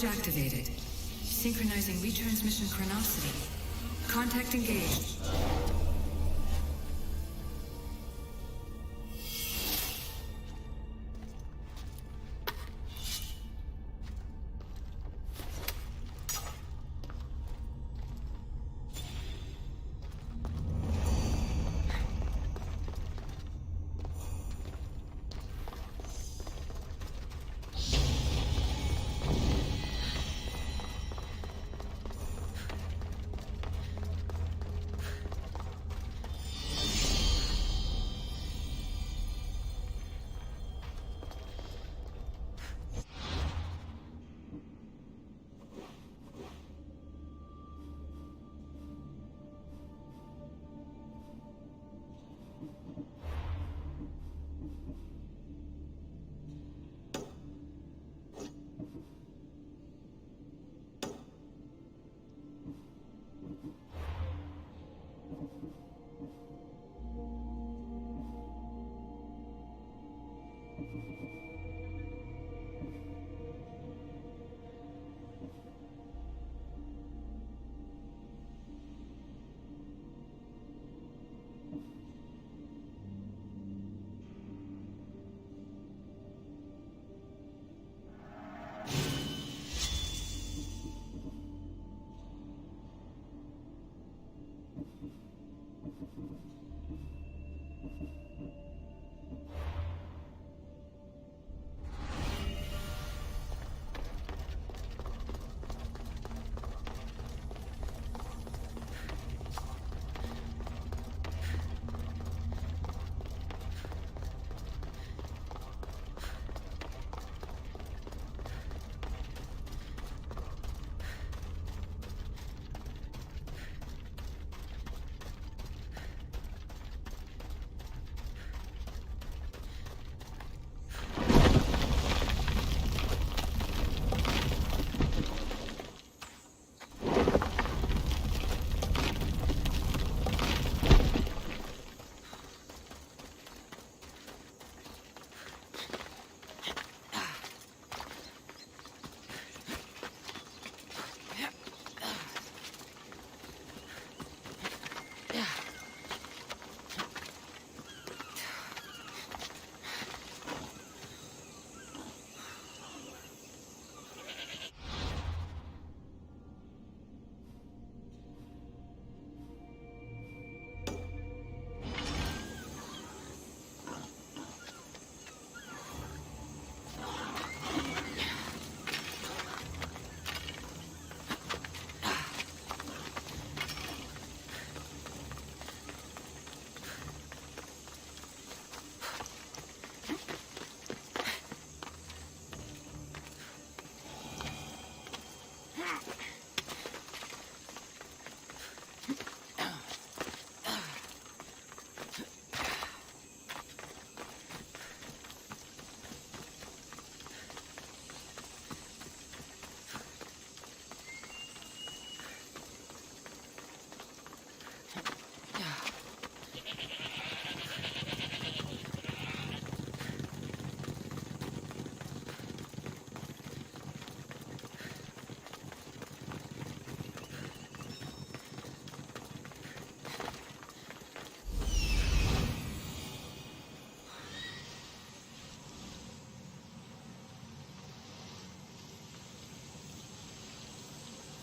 Bridge activated. Synchronizing retransmission chronicity. Contact engaged.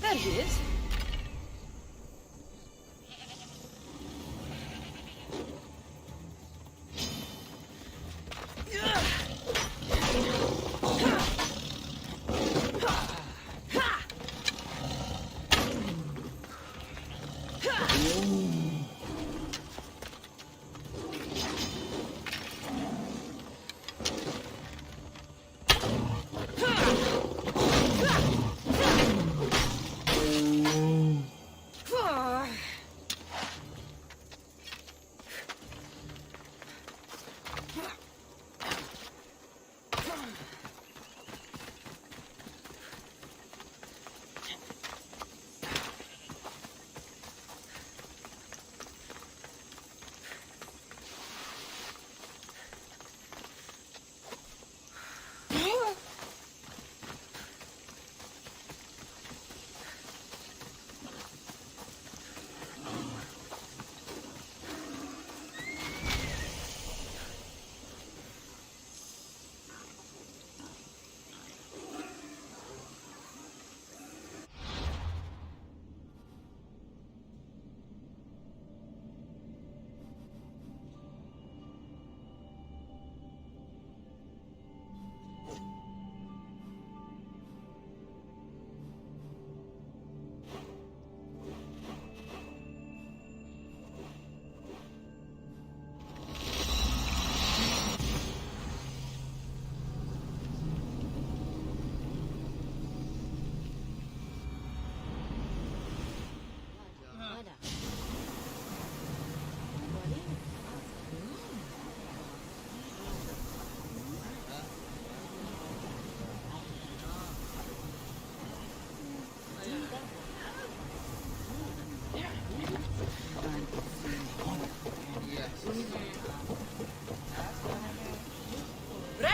There he is.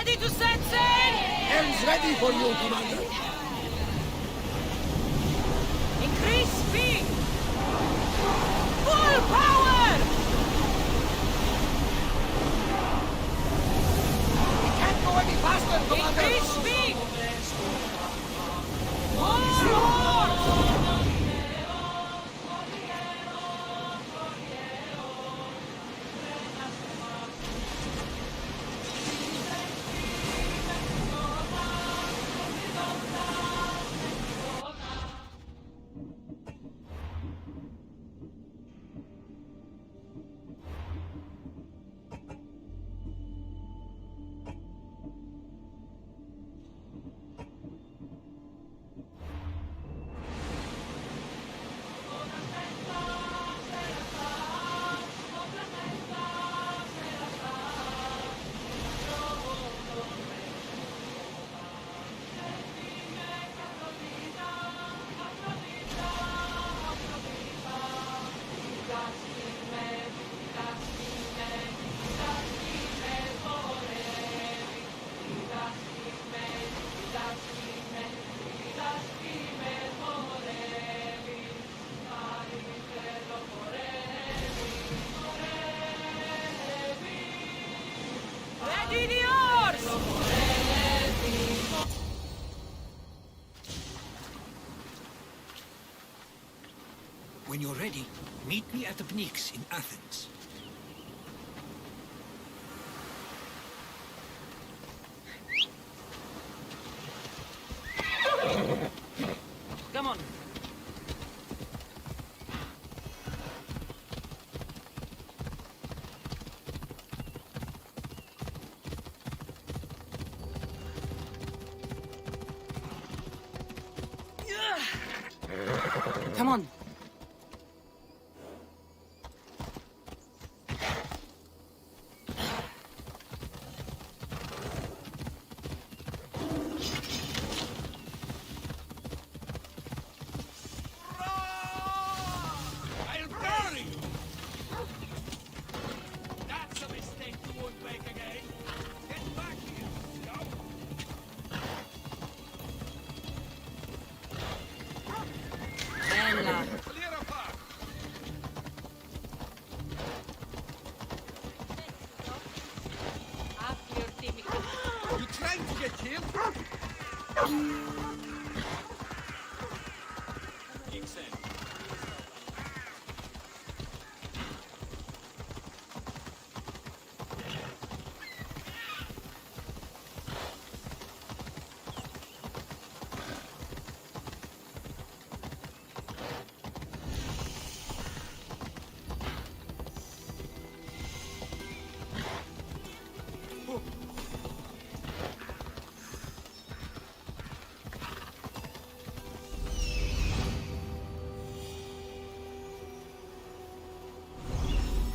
Ready to set sail! Hell's ready for you, Commander. Increase speed! Full power! We can't go any faster, Commander. Increase speed! More! Ready the oars! When you're ready, meet me at the Pnyx in Athens. Come on. Come on. I'll bury you. That's a mistake you won't make again. Get back here, Joe. Bella. Clear apart. You trying to get killed?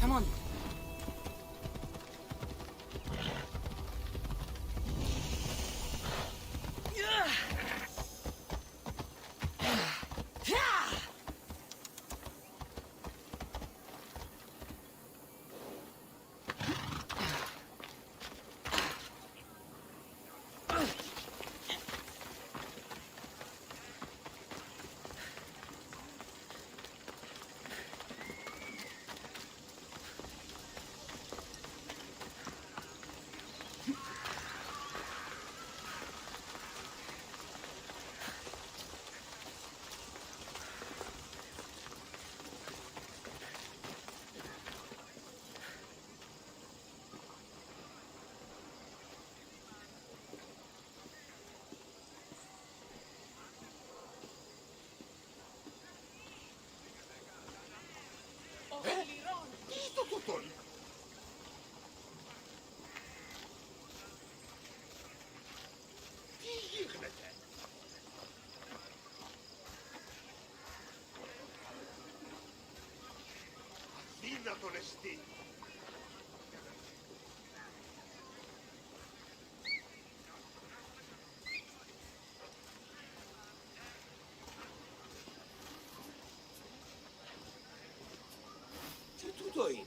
Come on. Αδύνατον εστί. Τι τούτο είναι?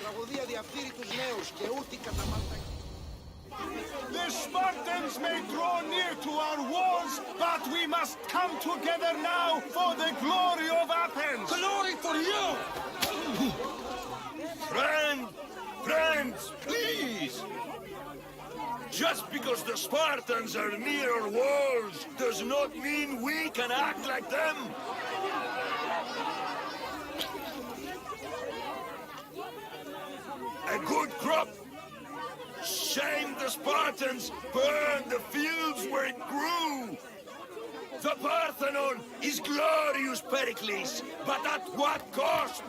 Τραγωδία διαφθείρει τους νέους και ούτε καταμάλτα. The Spartans may draw near to our walls, but we must come together now for the glory of Athens! Glory for you! Friends, please! Just because the Spartans are near our walls does not mean we can act like them! A good crop! Shame the Spartans burned the fields where it grew! The Parthenon is glorious, Pericles, but at what cost?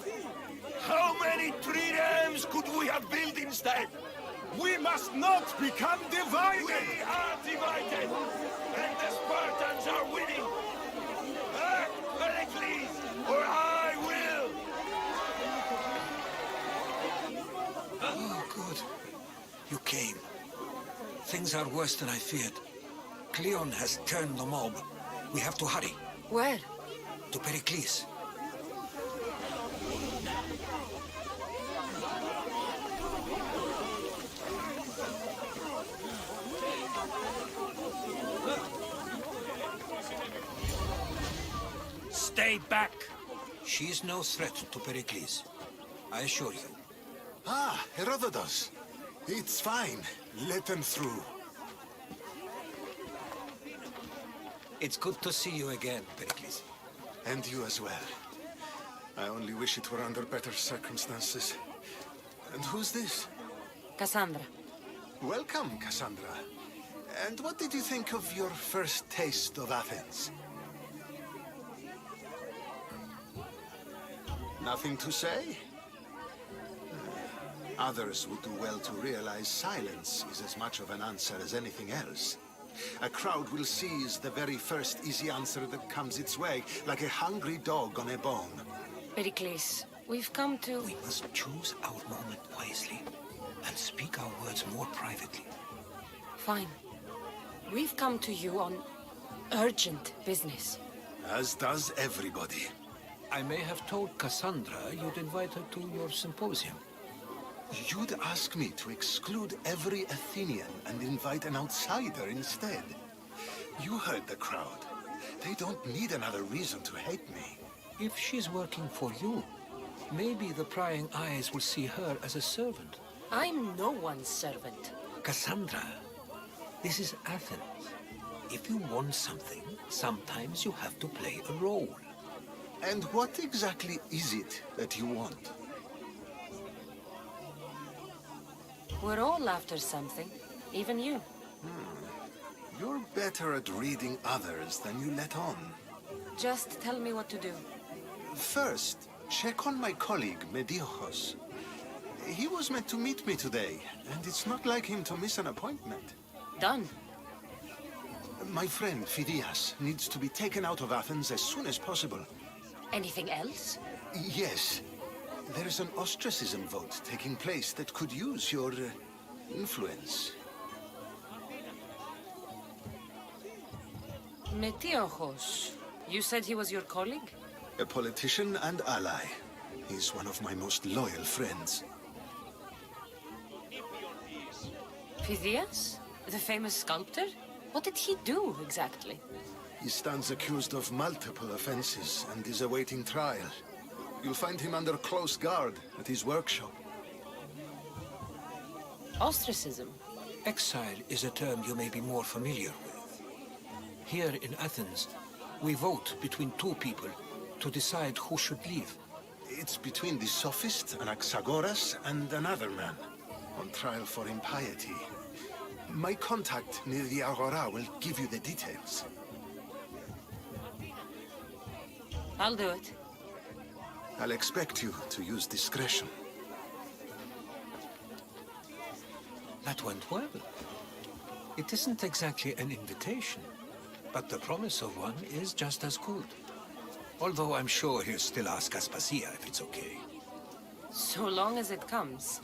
How many triremes could we have built instead? We must not become divided! We are divided, and the Spartans are winning! Act, Pericles, or I will! Oh, good. You came. Things are worse than I feared. Cleon has turned the mob. We have to hurry. Where? To Pericles. Stay back! She's no threat to Pericles. I assure you. Ah, Herodotus. It's fine. Let them through. It's good to see you again, Pericles. And you as well. I only wish it were under better circumstances. And who's this? Cassandra. Welcome, Cassandra. And what did you think of your first taste of Athens? Nothing to say? Others would do well to realize silence is as much of an answer as anything else. A crowd will seize the very first easy answer that comes its way, like a hungry dog on a bone. Pericles, we've come to... We must choose our moment wisely and speak our words more privately. Fine. We've come to you on urgent business. As does everybody. I may have told Cassandra you'd invite her to your symposium. You'd ask me to exclude every Athenian and invite an outsider instead. You heard the crowd. They don't need another reason to hate me. If she's working for you, maybe the prying eyes will see her as a servant. I'm no one's servant. Cassandra, this is Athens. If you want something, sometimes you have to play a role. And what exactly is it that you want? We're all after something. Even you. You're better at reading others than you let on. Just tell me what to do. First, check on my colleague, Mediochos. He was meant to meet me today, and it's not like him to miss an appointment. Done. My friend, Phidias, needs to be taken out of Athens as soon as possible. Anything else? Yes. There's an ostracism vote taking place that could use your influence. Metiochos. You said he was your colleague? A politician and ally. He's one of my most loyal friends. Phidias? The famous sculptor? What did he do, exactly? He stands accused of multiple offenses and is awaiting trial. You'll find him under close guard at his workshop. Ostracism? Exile is a term you may be more familiar with. Here in Athens, we vote between two people to decide who should leave. It's between the sophist Anaxagoras and another man, on trial for impiety. My contact near the Agora will give you the details. I'll do it. I'll expect you to use discretion. That went well. It isn't exactly an invitation. But the promise of one is just as good. Although I'm sure he'll still ask Aspasia if it's okay. So long as it comes.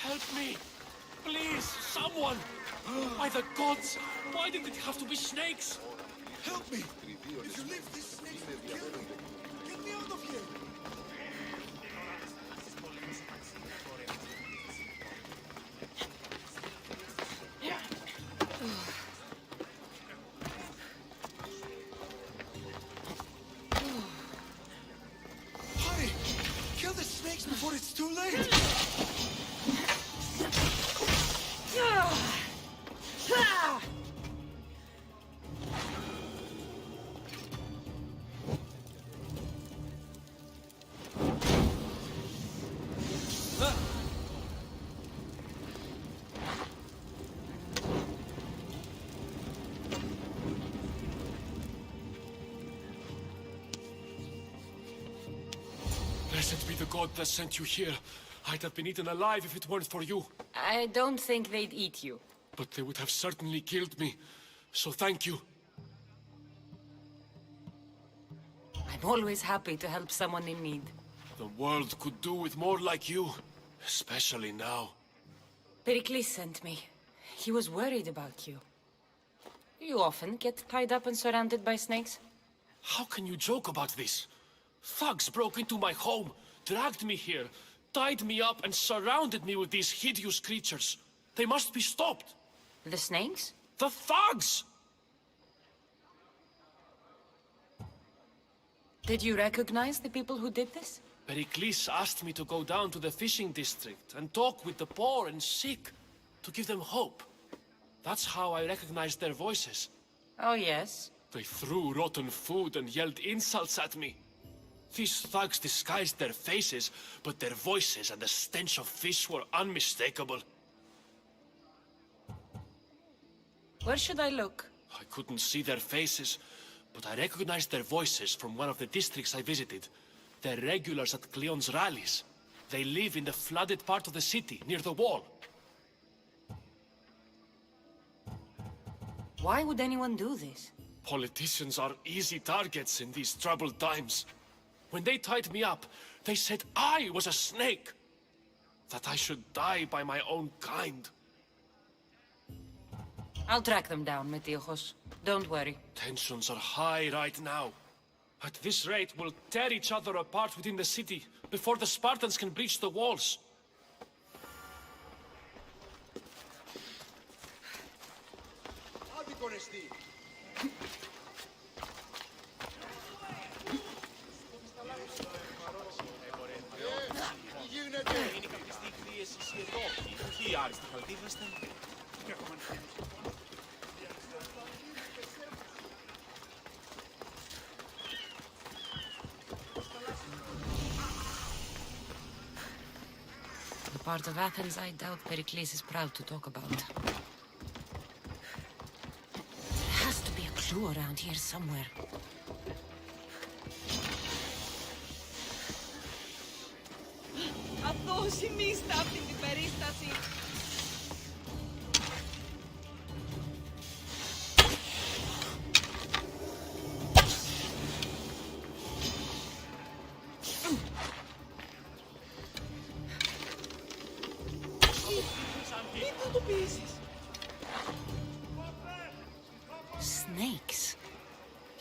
Help me! Please, someone! By the gods, why did it have to be snakes? Help me! If you leave this snake will kill me! Get me out of here! Hurry! Kill the snakes before it's too late! Blessed be the god that sent you here. I'd have been eaten alive if it weren't for you. I don't think they'd eat you. But they would have certainly killed me. So thank you. I'm always happy to help someone in need. The world could do with more like you. Especially now. Pericles sent me. He was worried about you. You often get tied up and surrounded by snakes? How can you joke about this? Thugs broke into my home, dragged me here, tied me up and surrounded me with these hideous creatures. They must be stopped. The snakes? The thugs! Did you recognize the people who did this? Pericles asked me to go down to the fishing district and talk with the poor and sick, to give them hope. That's how I recognized their voices. Oh, yes. They threw rotten food and yelled insults at me. These thugs disguised their faces, but their voices and the stench of fish were unmistakable. Where should I look? I couldn't see their faces, but I recognized their voices from one of the districts I visited. They're regulars at Cleon's rallies. They live in the flooded part of the city, near the wall. Why would anyone do this? Politicians are easy targets in these troubled times. When they tied me up, they said I was a snake. That I should die by my own kind. I'll track them down, Metiojos. Don't worry. Tensions are high right now. At this rate, we'll tear each other apart within the city before the Spartans can breach the walls. The part of Athens I doubt Pericles is proud to talk about. There has to be a clue around here somewhere. Αυτό συνίστα αυτή την περίσταση.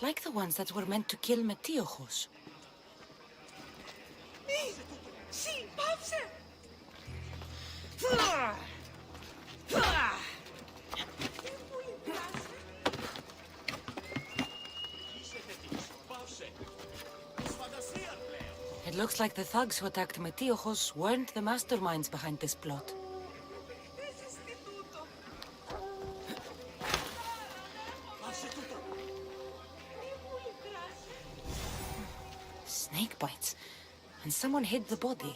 Like the ones that were meant to kill Metiochos. Sì, pauze! It looks like the thugs who attacked Metiochos weren't the masterminds behind this plot. Snake bites. And someone hid the body.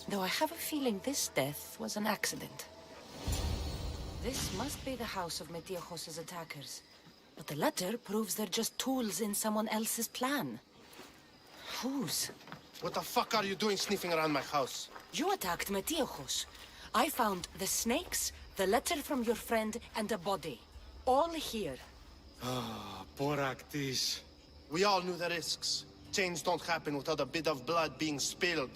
Though I have a feeling this death was an accident. This must be the house of Metiochos' attackers. But the letter proves they're just tools in someone else's plan. Whose? What the fuck are you doing sniffing around my house? You attacked Metiochos. I found the snakes, the letter from your friend, and a body. All here. Boraktis. We all knew the risks. Change don't happen without a bit of blood being spilled.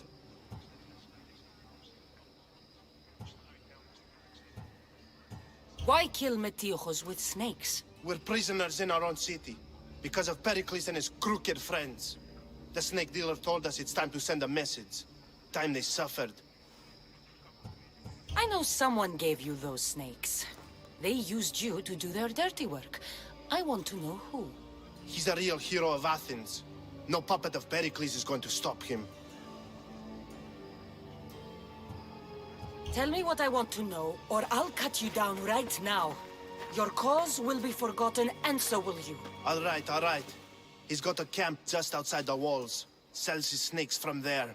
Why kill Metiochos with snakes? We're prisoners in our own city. Because of Pericles and his crooked friends. The snake dealer told us it's time to send a message. Time they suffered. I know someone gave you those snakes. They used you to do their dirty work. I want to know who. He's a real hero of Athens. No puppet of Pericles is going to stop him. Tell me what I want to know, or I'll cut you down right now. Your cause will be forgotten, and so will you. All right. He's got a camp just outside the walls. Sells his snakes from there.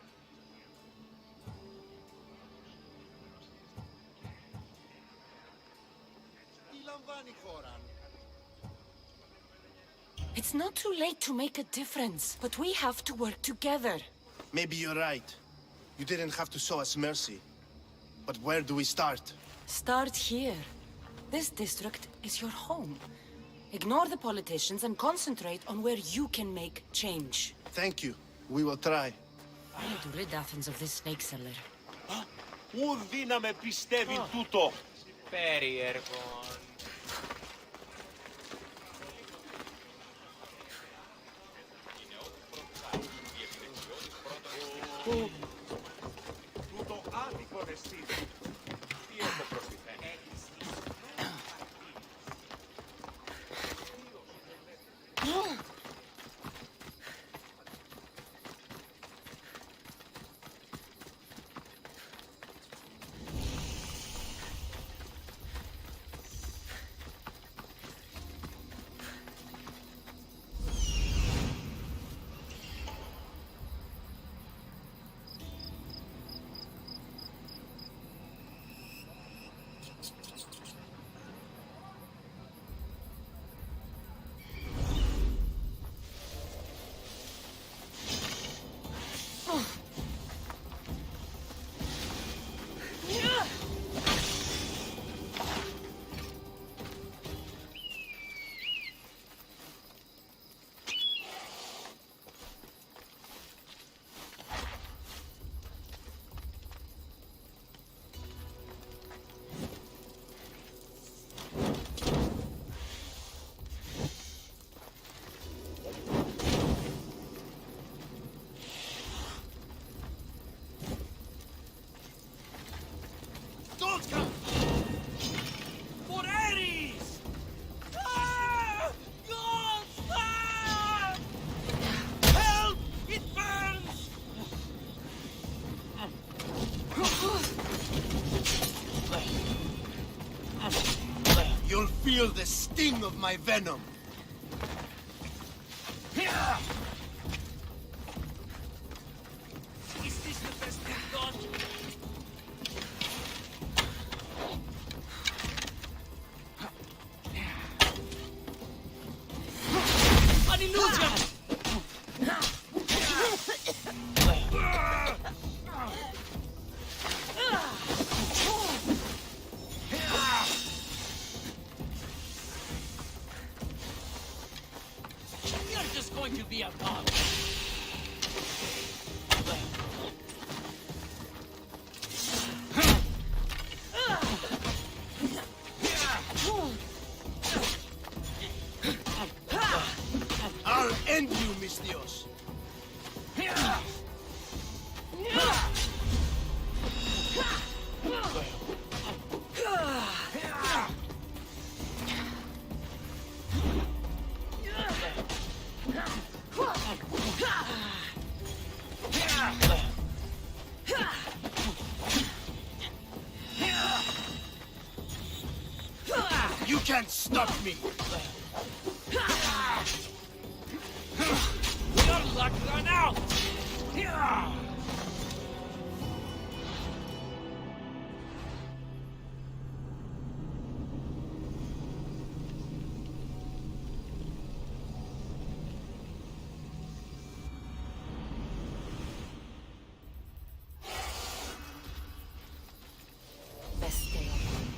It's not too late to make a difference, but we have to work together. Maybe you're right. You didn't have to show us mercy. But where do we start? Start here. This district is your home. Ignore the politicians and concentrate on where you can make change. Thank you. We will try. I need to rid Athens of this snake seller. Ουδή να με πιστεύει τούτο. Περίεργο. Τούτο άδικο εστί. Τι έχω προστιθένει. You'll feel the sting of my venom. Is this the best we've got? An illusion! You're just going to be a dog. You can't stop me! Your luck run out! Best day of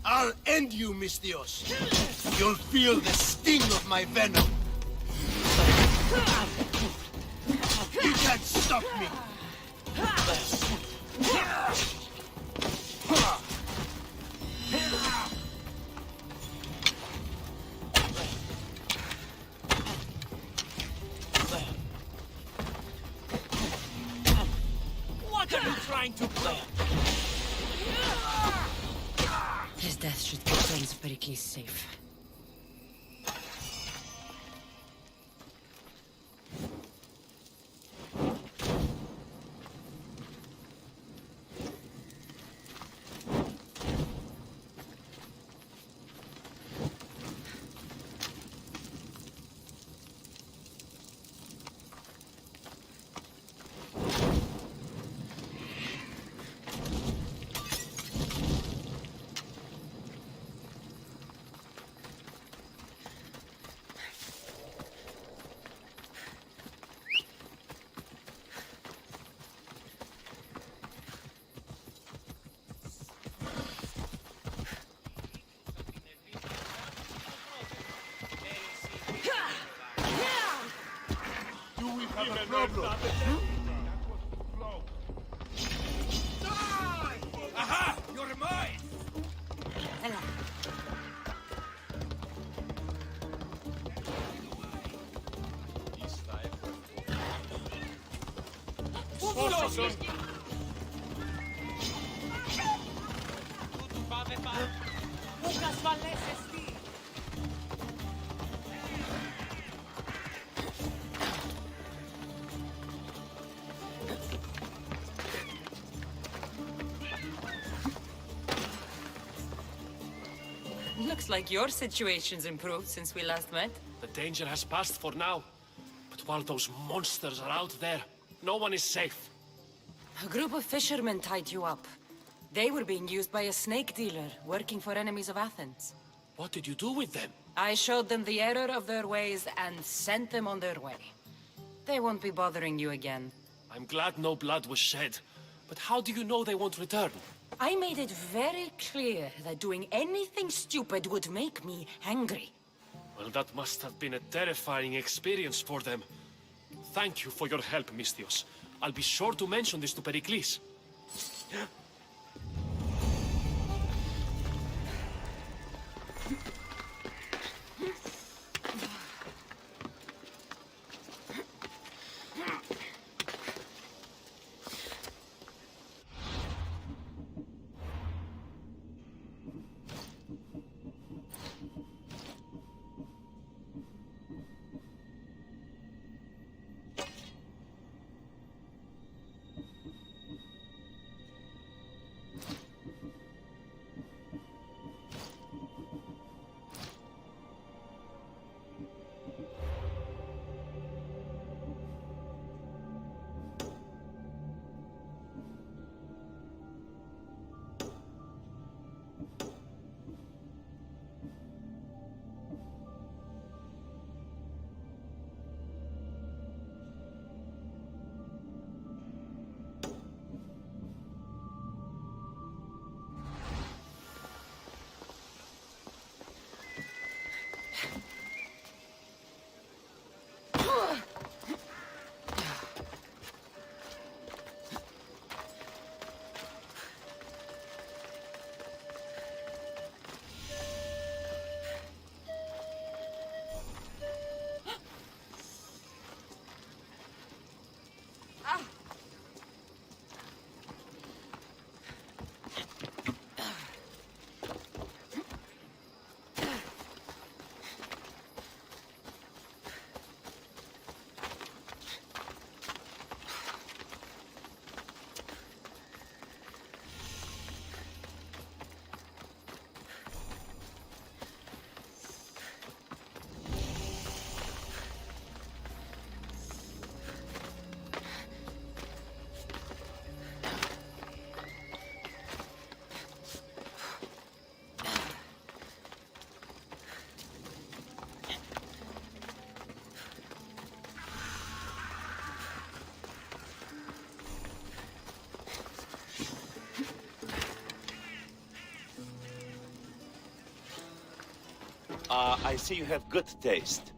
I'll end you, Mistios. You'll feel the sting of my venom. You can't stop me. What are you trying to play? his death should keep friends of Pericles safe. Aha! You're mine! Looks like your situation's improved since we last met. The danger has passed for now. But while those monsters are out there, no one is safe. A group of fishermen tied you up. They were being used by a snake dealer working for enemies of Athens. What did you do with them? I showed them the error of their ways and sent them on their way. They won't be bothering you again. I'm glad no blood was shed. But how do you know they won't return? I made it very clear that doing anything stupid would make me angry. Well, that must have been a terrifying experience for them. Thank you for your help, Mistios. I'll be sure to mention this to Pericles. I see you have good taste.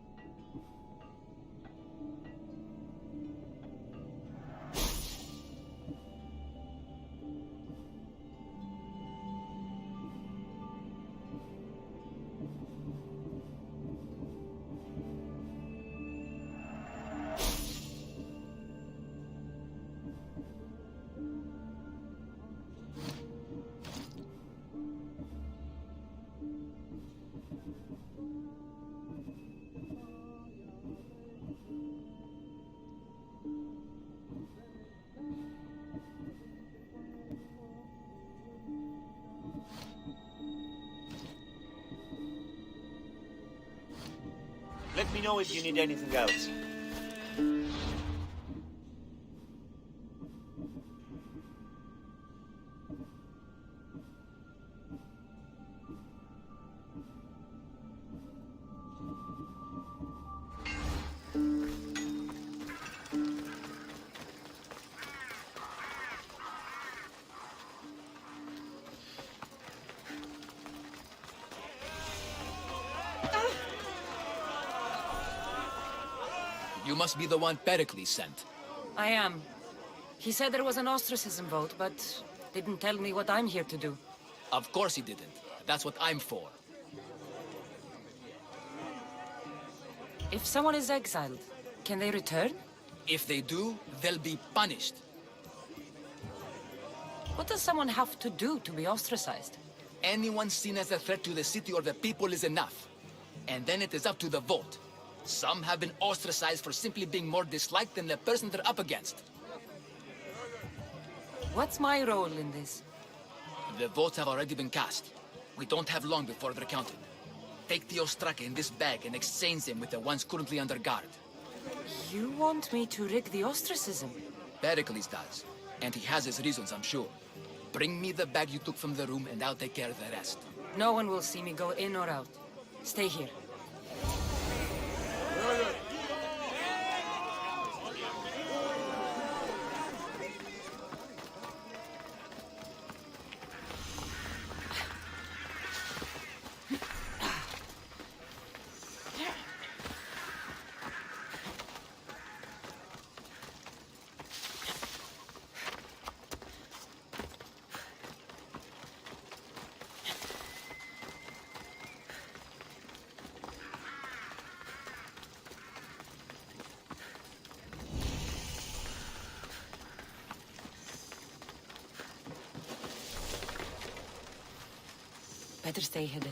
Let me know if you need anything else. You must be the one Pericles sent. I am. He said there was an ostracism vote, but didn't tell me what I'm here to do. Of course he didn't. That's what I'm for. If someone is exiled, can they return? If they do, they'll be punished. What does someone have to do to be ostracized? Anyone seen as a threat to the city or the people is enough. And then it is up to the vote. Some have been ostracized for simply being more disliked than the person they're up against. What's my role in this? The votes have already been cast. We don't have long before they're counted. Take the Ostraka in this bag and exchange them with the ones currently under guard. You want me to rig the ostracism? Pericles does. And he has his reasons, I'm sure. Bring me the bag you took from the room and I'll take care of the rest. No one will see me go in or out. Stay here. Better stay hidden.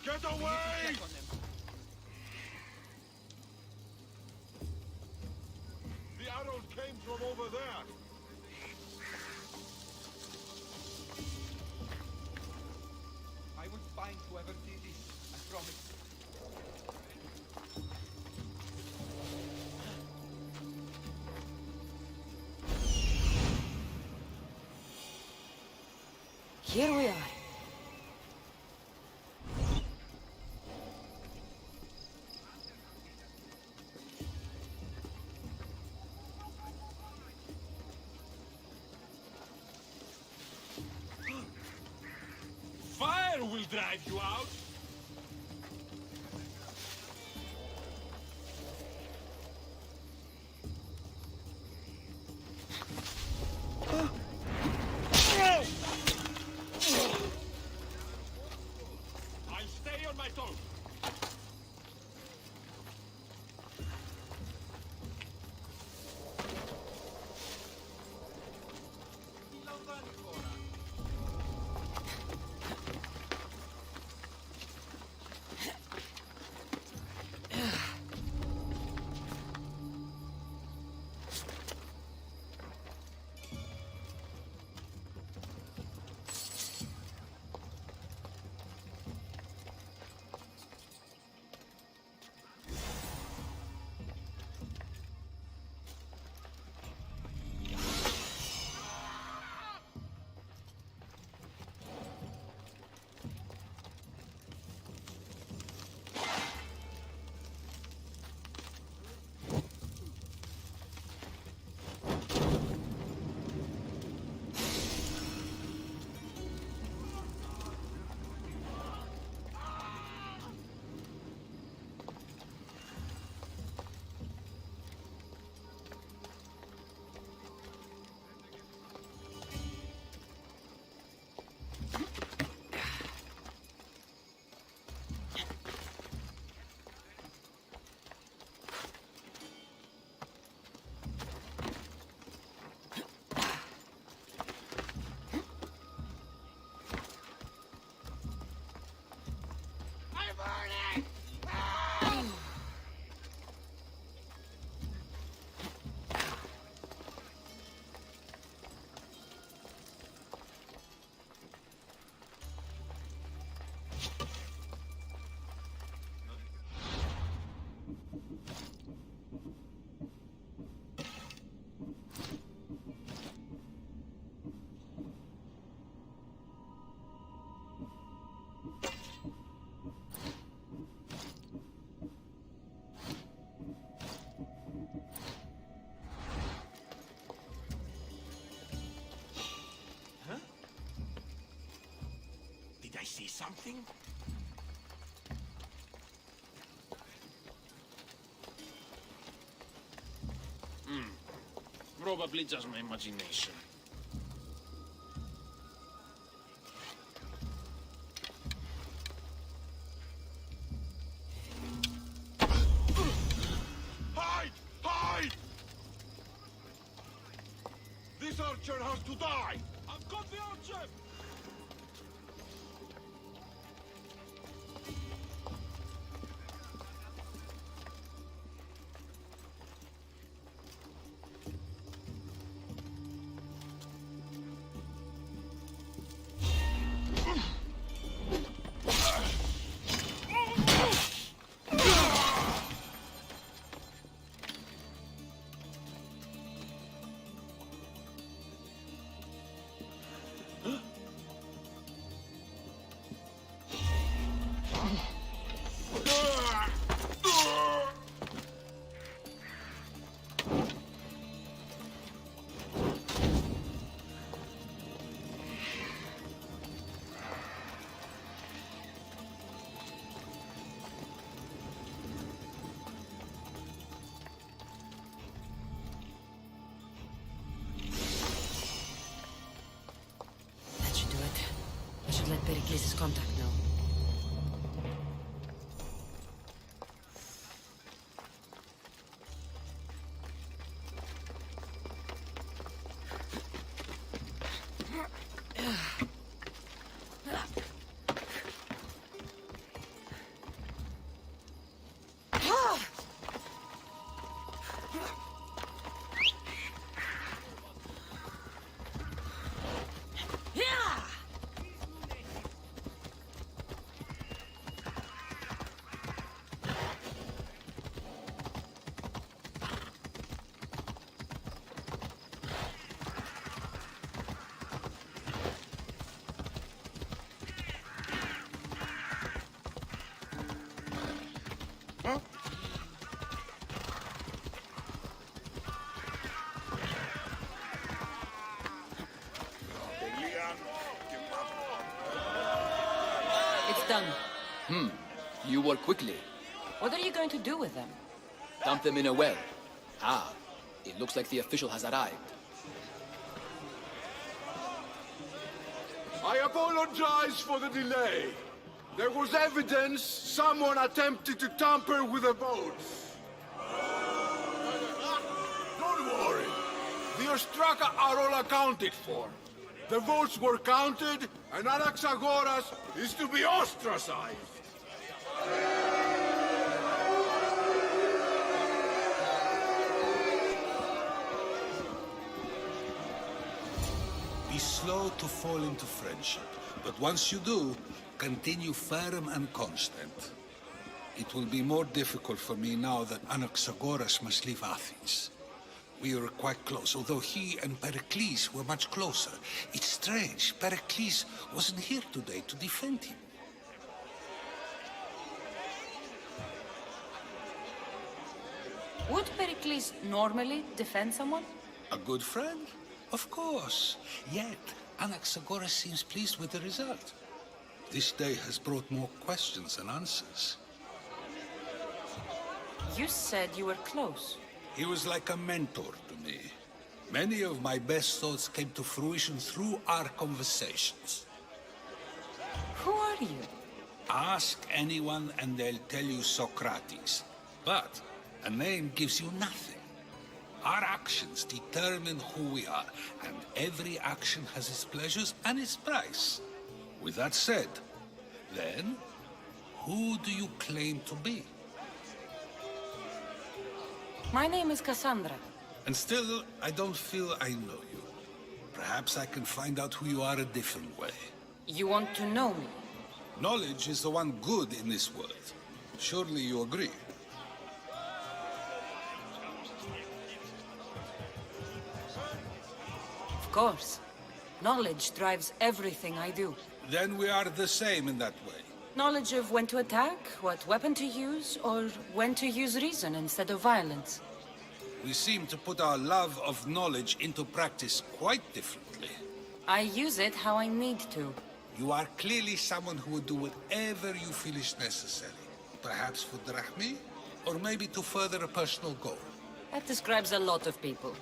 Get away! The arrows came from over there. find whoever did this. I promise. Here we are. Fire will drive you out. I'll stay on my toes. Did I see something? Probably just my imagination. Hide! Hide! This archer has to die! I've got the archer! That should do it. I should let Pericles' contact know. done. You work quickly. What are you going to do with them? Dump them in a well. Ah, it looks like the official has arrived. I apologize for the delay. There was evidence someone attempted to tamper with the votes. Don't worry. The Ostraka are all accounted for. The votes were counted, and Anaxagoras is to be ostracized. Be slow to fall into friendship, but once you do, continue firm and constant. It will be more difficult for me now that Anaxagoras must leave Athens. We were quite close, although he and Pericles were much closer. It's strange, Pericles wasn't here today to defend him. Would Pericles normally defend someone? A good friend? Of course. Yet, Anaxagoras seems pleased with the result. This day has brought more questions than answers. You said you were close. He was like a mentor to me. Many of my best thoughts came to fruition through our conversations. Who are you? Ask anyone and they'll tell you Socrates. But a name gives you nothing. Our actions determine who we are, and every action has its pleasures and its price. With that said, then, who do you claim to be? My name is Cassandra. And still, I don't feel I know you. Perhaps I can find out who you are a different way. You want to know me? Knowledge is the one good in this world. Surely you agree? Of course. Knowledge drives everything I do. Then we are the same in that way. Knowledge of when to attack, what weapon to use, or when to use reason instead of violence. We seem to put our love of knowledge into practice quite differently. I use it how I need to. You are clearly someone who would do whatever you feel is necessary. Perhaps for drachmi, or maybe to further a personal goal. That describes a lot of people.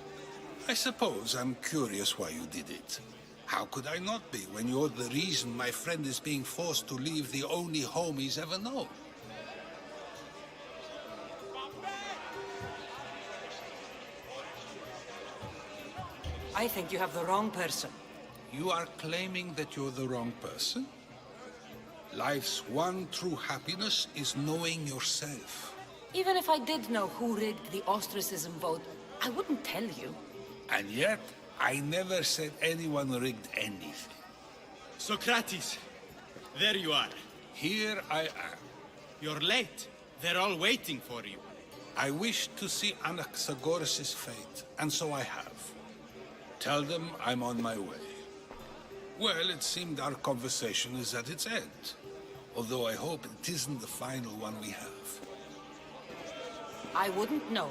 I suppose I'm curious why you did it. How could I not be when you're the reason my friend is being forced to leave the only home he's ever known? I think you have the wrong person. You are claiming that you're the wrong person? Life's one true happiness is knowing yourself. Even if I did know who rigged the ostracism vote, I wouldn't tell you. And yet, I never said anyone rigged anything. Socrates, there you are. Here I am. You're late. They're all waiting for you. I wish to see Anaxagoras' fate, and so I have. Tell them I'm on my way. Well, it seemed our conversation is at its end. Although I hope it isn't the final one we have. I wouldn't know.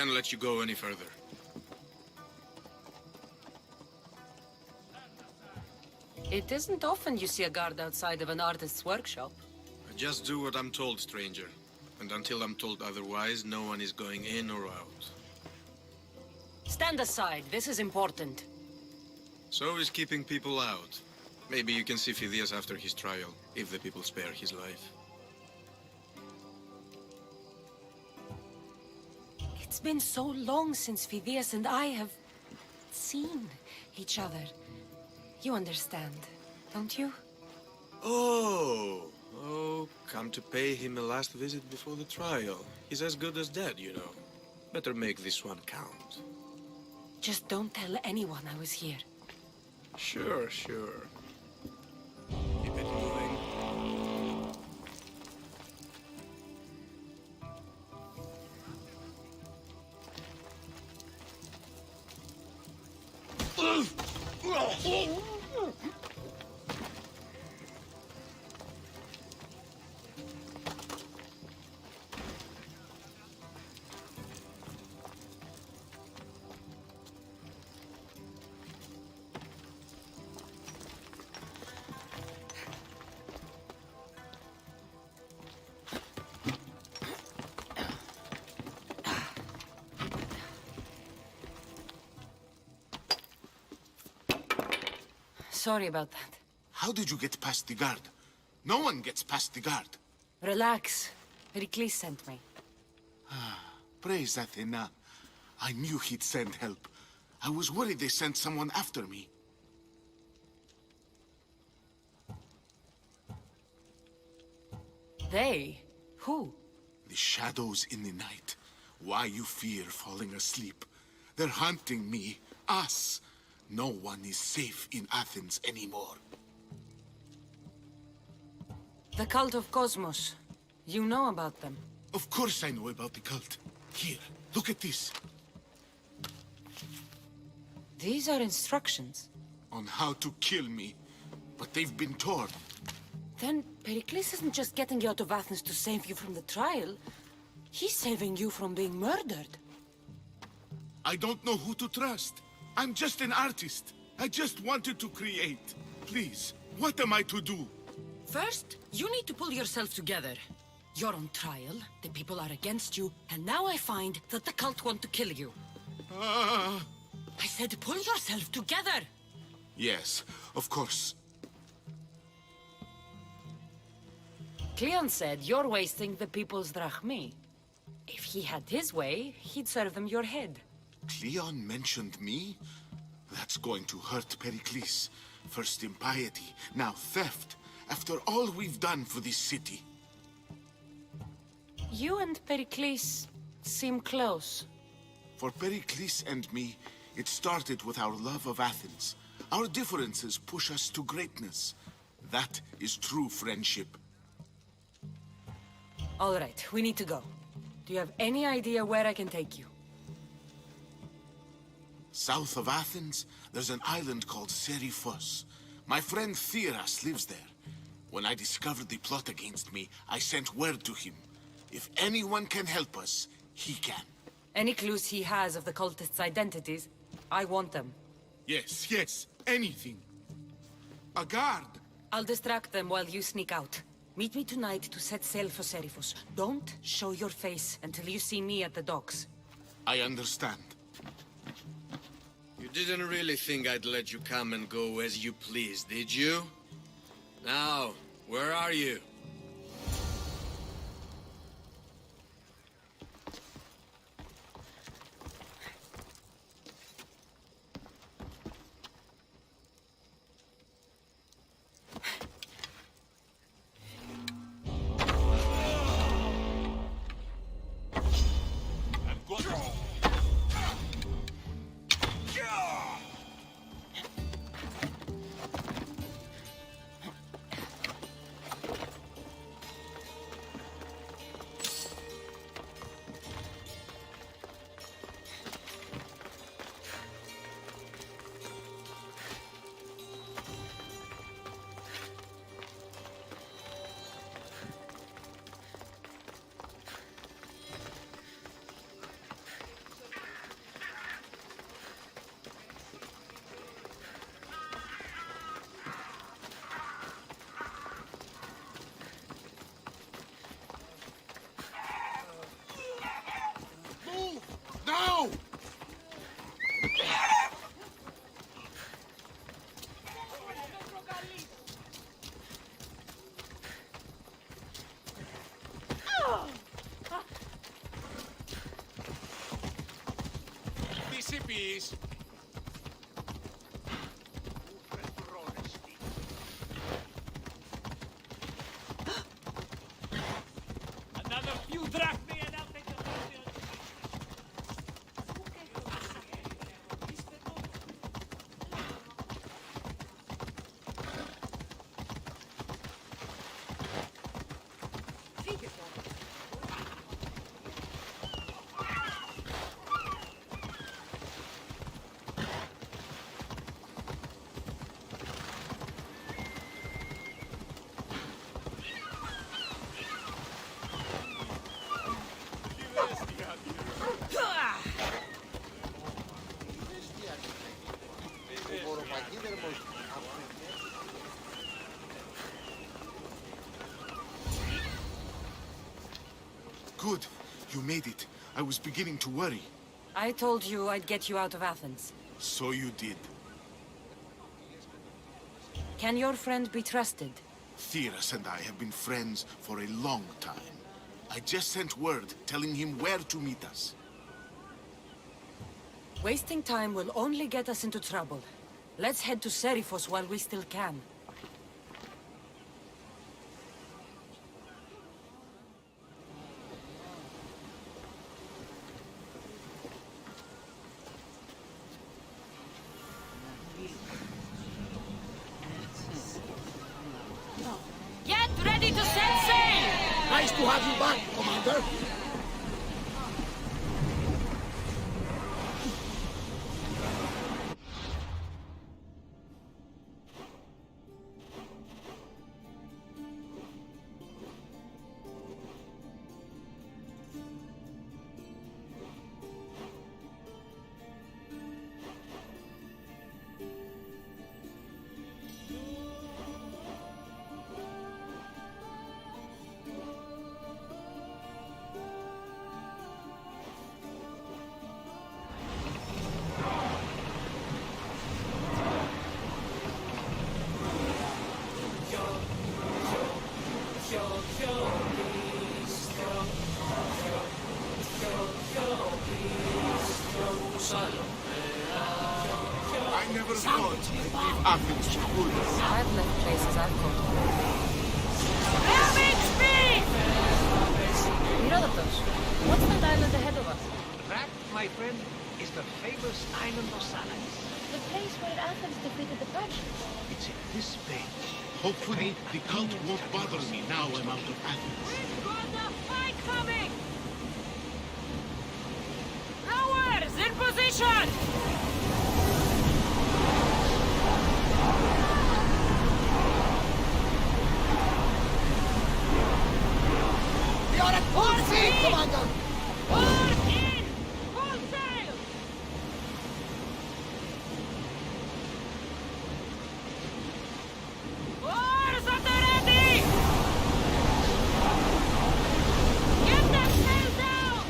can't let you go any further. It isn't often you see a guard outside of an artist's workshop. I just do what I'm told, stranger. And until I'm told otherwise, no one is going in or out. Stand aside, this is important. So is keeping people out. Maybe you can see Phidias after his trial, if the people spare his life. It's been so long since Phidias and I have seen each other. You understand, don't you? Oh, come to pay him a last visit before the trial. He's as good as dead, you know. Better make this one count. Just don't tell anyone I was here. Sure. Keep it moving. Sorry about that. How did you get past the guard? No one gets past the guard. Relax. Pericles sent me. Praise Athena. I knew he'd send help. I was worried they sent someone after me. They? Who? The shadows in the night. Why you fear falling asleep? They're hunting me. Us. No one is safe in Athens anymore. The cult of Cosmos. You know about them. Of course I know about the cult. Here, look at this. These are instructions. On how to kill me. But they've been torn. Then Pericles isn't just getting you out of Athens to save you from the trial. He's saving you from being murdered. I don't know who to trust. I'm just an artist. I just wanted to create. Please, what am I to do? First, you need to pull yourself together. You're on trial, the people are against you, and now I find that the cult want to kill you. I said pull yourself together! Yes, of course. Cleon said you're wasting the people's drachmi. If he had his way, he'd serve them your head. Cleon mentioned me? That's going to hurt Pericles. First impiety, now theft. After all we've done for this city. You and Pericles seem close. For Pericles and me, it started with our love of Athens. Our differences push us to greatness. That is true friendship. All right, we need to go. Do you have any idea where I can take you? South of Athens, there's an island called Seriphos. My friend Theras lives there. When I discovered the plot against me, I sent word to him. If anyone can help us, he can. Any clues he has of the cultists' identities, I want them. Yes, anything. A guard. I'll distract them while you sneak out. Meet me tonight to set sail for Seriphos. Don't show your face until you see me at the docks. I understand. You didn't really think I'd let you come and go as you please, did you? Now, where are you? Recipes! Another few drachmae and I'll take the whole thing. Good. You made it. I was beginning to worry. I told you I'd get you out of Athens. So you did. Can your friend be trusted? Theras and I have been friends for a long time. I just sent word telling him where to meet us. Wasting time will only get us into trouble. Let's head to Seriphos while we still can. Get ready to set sail! Nice to have you back, Commander. I never thought I'd leave Athens for good. I've left places I've gone. Herodotus, what's that island ahead of us? That, my friend, is the famous island of Salamis. The place where Athens defeated the Persians. It's in this bay. Hopefully, the cult won't bother me now I'm out of Athens. We've got a fight coming! Rowers, in position! We are at full speed, Commander! Port in! Full sail! Oars at the ready! Get that sail down!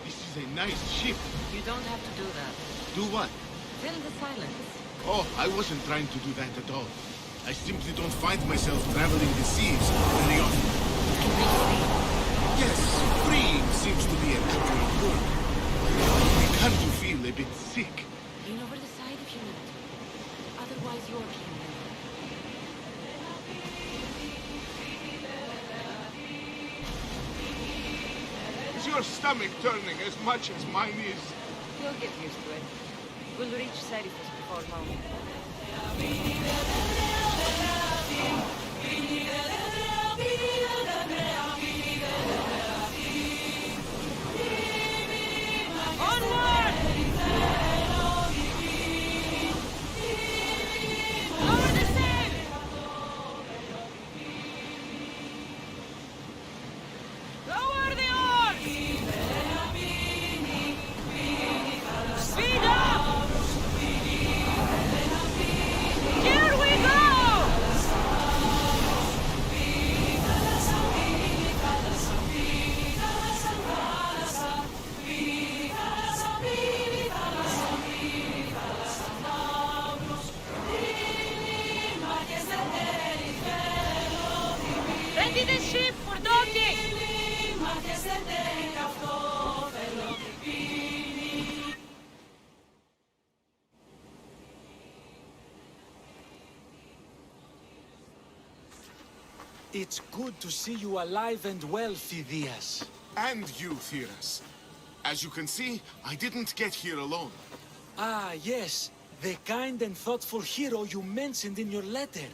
This is a nice ship. You don't have to do that. Do what? Fill the silence. Oh, I wasn't trying to do that at all. I simply don't find myself traveling the seas very often. You can be free. Yes, freeing seems to be an accurate word. I began to feel a bit sick. Lean over the side if you need to. Otherwise, you're being Is your stomach turning as much as mine is? You'll get used to it. We'll reach Seriphos before long. Onward! Lower the sail! Lower the oars! Speed up! Here we go! It's good to see you alive and well, Phidias. And you, Theras. As you can see, I didn't get here alone. Ah, yes. The kind and thoughtful hero you mentioned in your letter.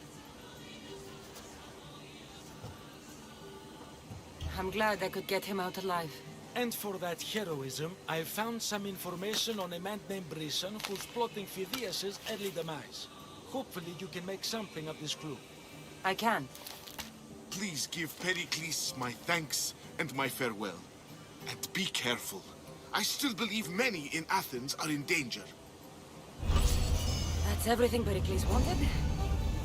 I'm glad I could get him out alive. And for that heroism, I found some information on a man named Brisson who's plotting Phidias' early demise. Hopefully you can make something of this clue. I can. Please give Pericles my thanks and my farewell. And be careful. I still believe many in Athens are in danger. That's everything Pericles wanted.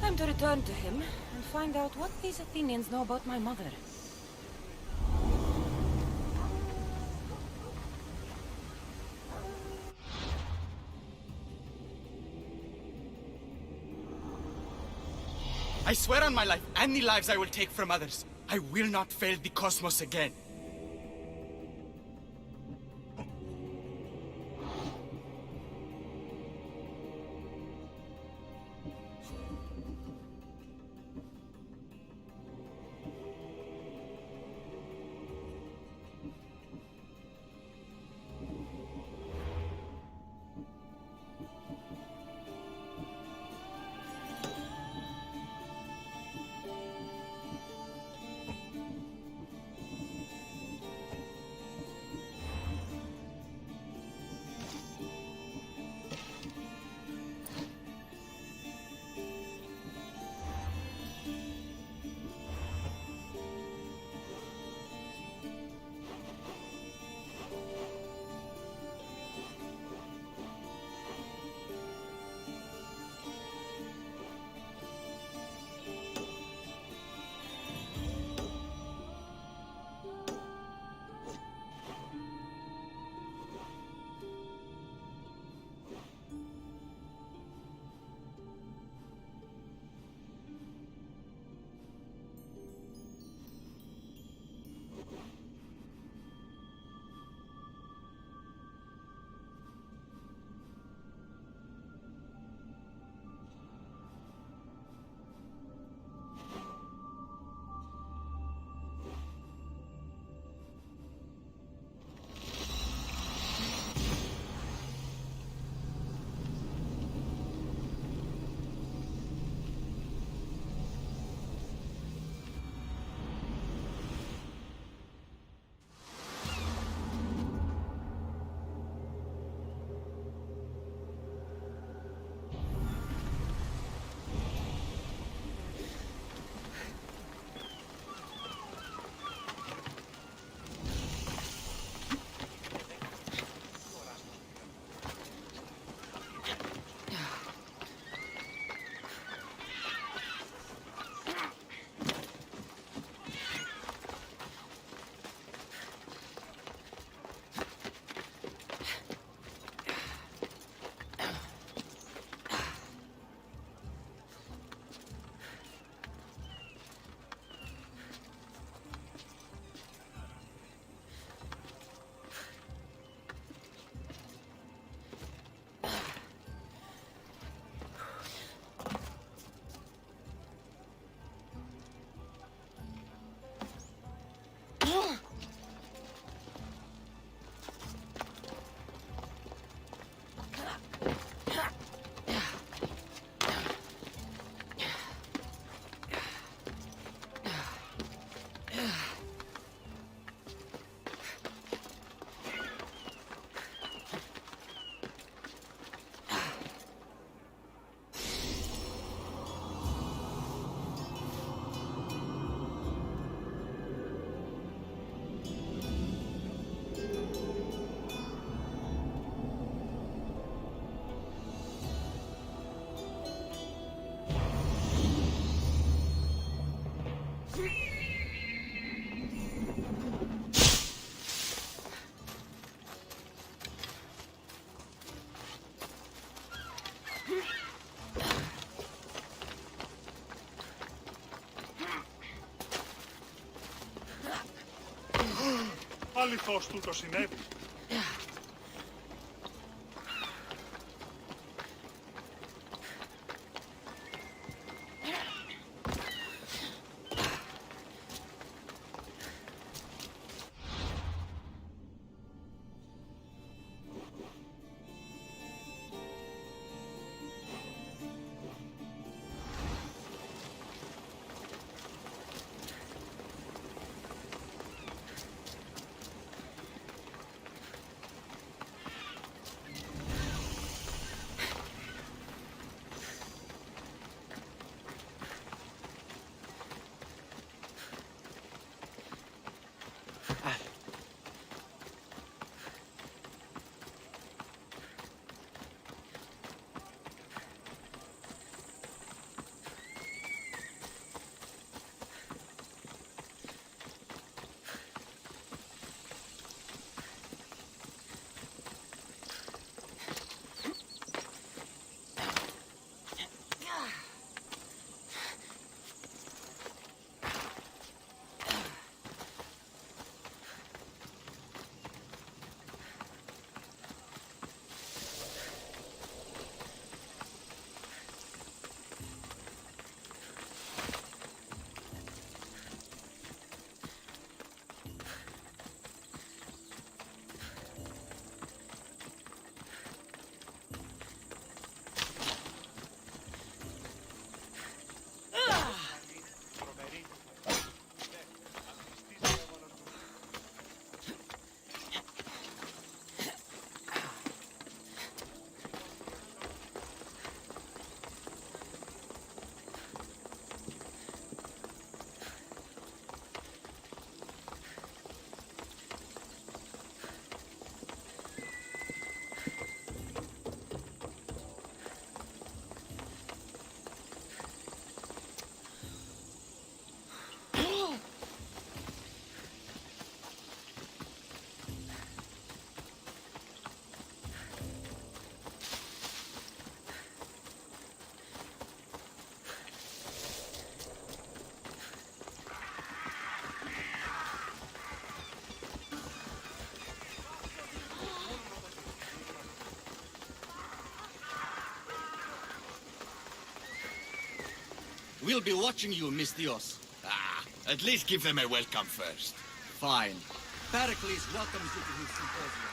Time to return to him and find out what these Athenians know about my mother. I swear on my life and the lives I will take from others, I will not fail the cosmos again. Αληθώς τούτο συνέβη. We'll be watching you, Miss Dios. Ah, at least give them a welcome first. Fine. Pericles welcomes you to his symposium.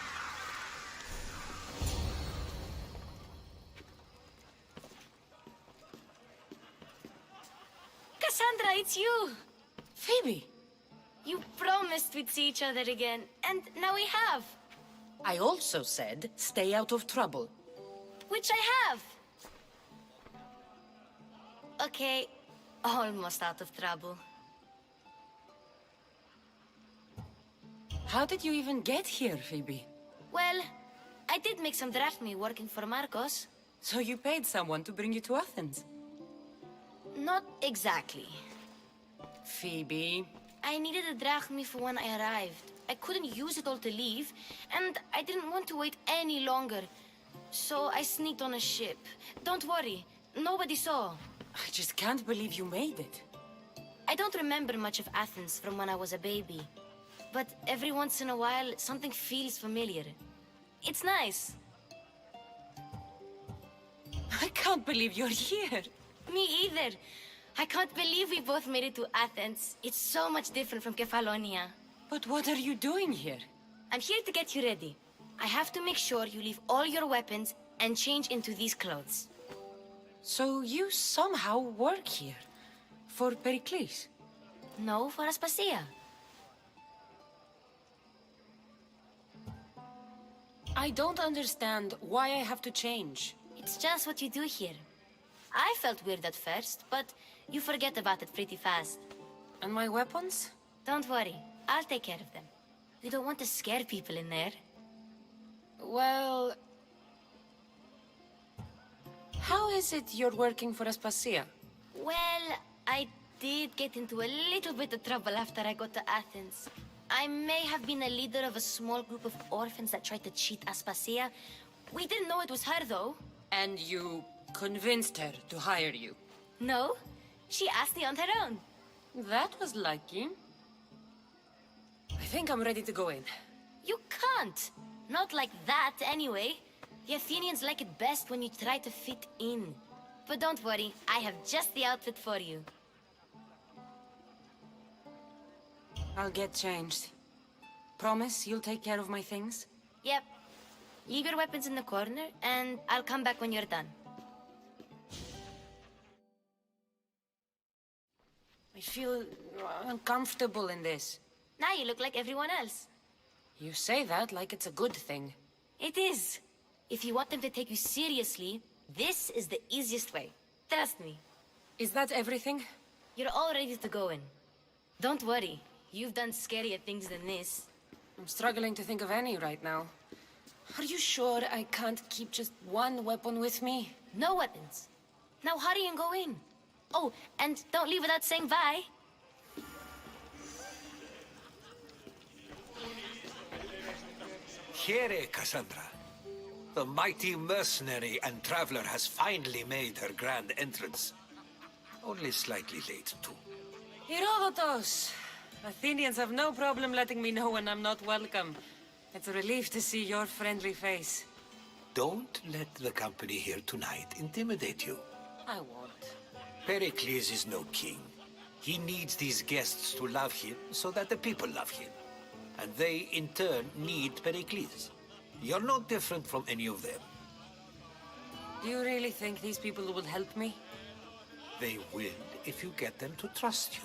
Cassandra, it's you! Phoebe! You promised we'd see each other again, and now we have. I also said, stay out of trouble. Which I have. Okay, almost out of trouble. How did you even get here, Phoebe? Well, I did make some drachmi working for Marcos. So you paid someone to bring you to Athens? Not exactly. Phoebe... I needed a drachmi for when I arrived. I couldn't use it all to leave, and I didn't want to wait any longer. So I sneaked on a ship. Don't worry, nobody saw. I just can't believe you made it. I don't remember much of Athens from when I was a baby. But every once in a while, something feels familiar. It's nice. I can't believe you're here. Me either. I can't believe we both made it to Athens. It's so much different from Kefalonia. But what are you doing here? I'm here to get you ready. I have to make sure you leave all your weapons and change into these clothes. So you somehow work here? For Pericles? No, for Aspasia. I don't understand why I have to change. It's just what you do here. I felt weird at first, but you forget about it pretty fast. And my weapons? Don't worry, I'll take care of them. We don't want to scare people in there. Well... How is it you're working for Aspasia? Well, I did get into a little bit of trouble after I got to Athens. I may have been a leader of a small group of orphans that tried to cheat Aspasia. We didn't know it was her, though. And you convinced her to hire you? No, she asked me on her own. That was lucky. I think I'm ready to go in. You can't. Not like that, anyway. The Athenians like it best when you try to fit in. But don't worry, I have just the outfit for you. I'll get changed. Promise you'll take care of my things? Yep. Leave your weapons in the corner, and I'll come back when you're done. I feel uncomfortable in this. Now you look like everyone else. You say that like it's a good thing. It is. If you want them to take you seriously, this is the easiest way. Trust me. Is that everything? You're all ready to go in. Don't worry. You've done scarier things than this. I'm struggling to think of any right now. Are you sure I can't keep just one weapon with me? No weapons. Now hurry and go in. Oh, and don't leave without saying bye. Here, Cassandra. The mighty mercenary and traveler has finally made her grand entrance. Only slightly late, too. Herodotus! Athenians have no problem letting me know when I'm not welcome. It's a relief to see your friendly face. Don't let the company here tonight intimidate you. I won't. Pericles is no king. He needs these guests to love him so that the people love him. And they, in turn, need Pericles. You're no different from any of them. Do you really think these people will help me? They will if you get them to trust you.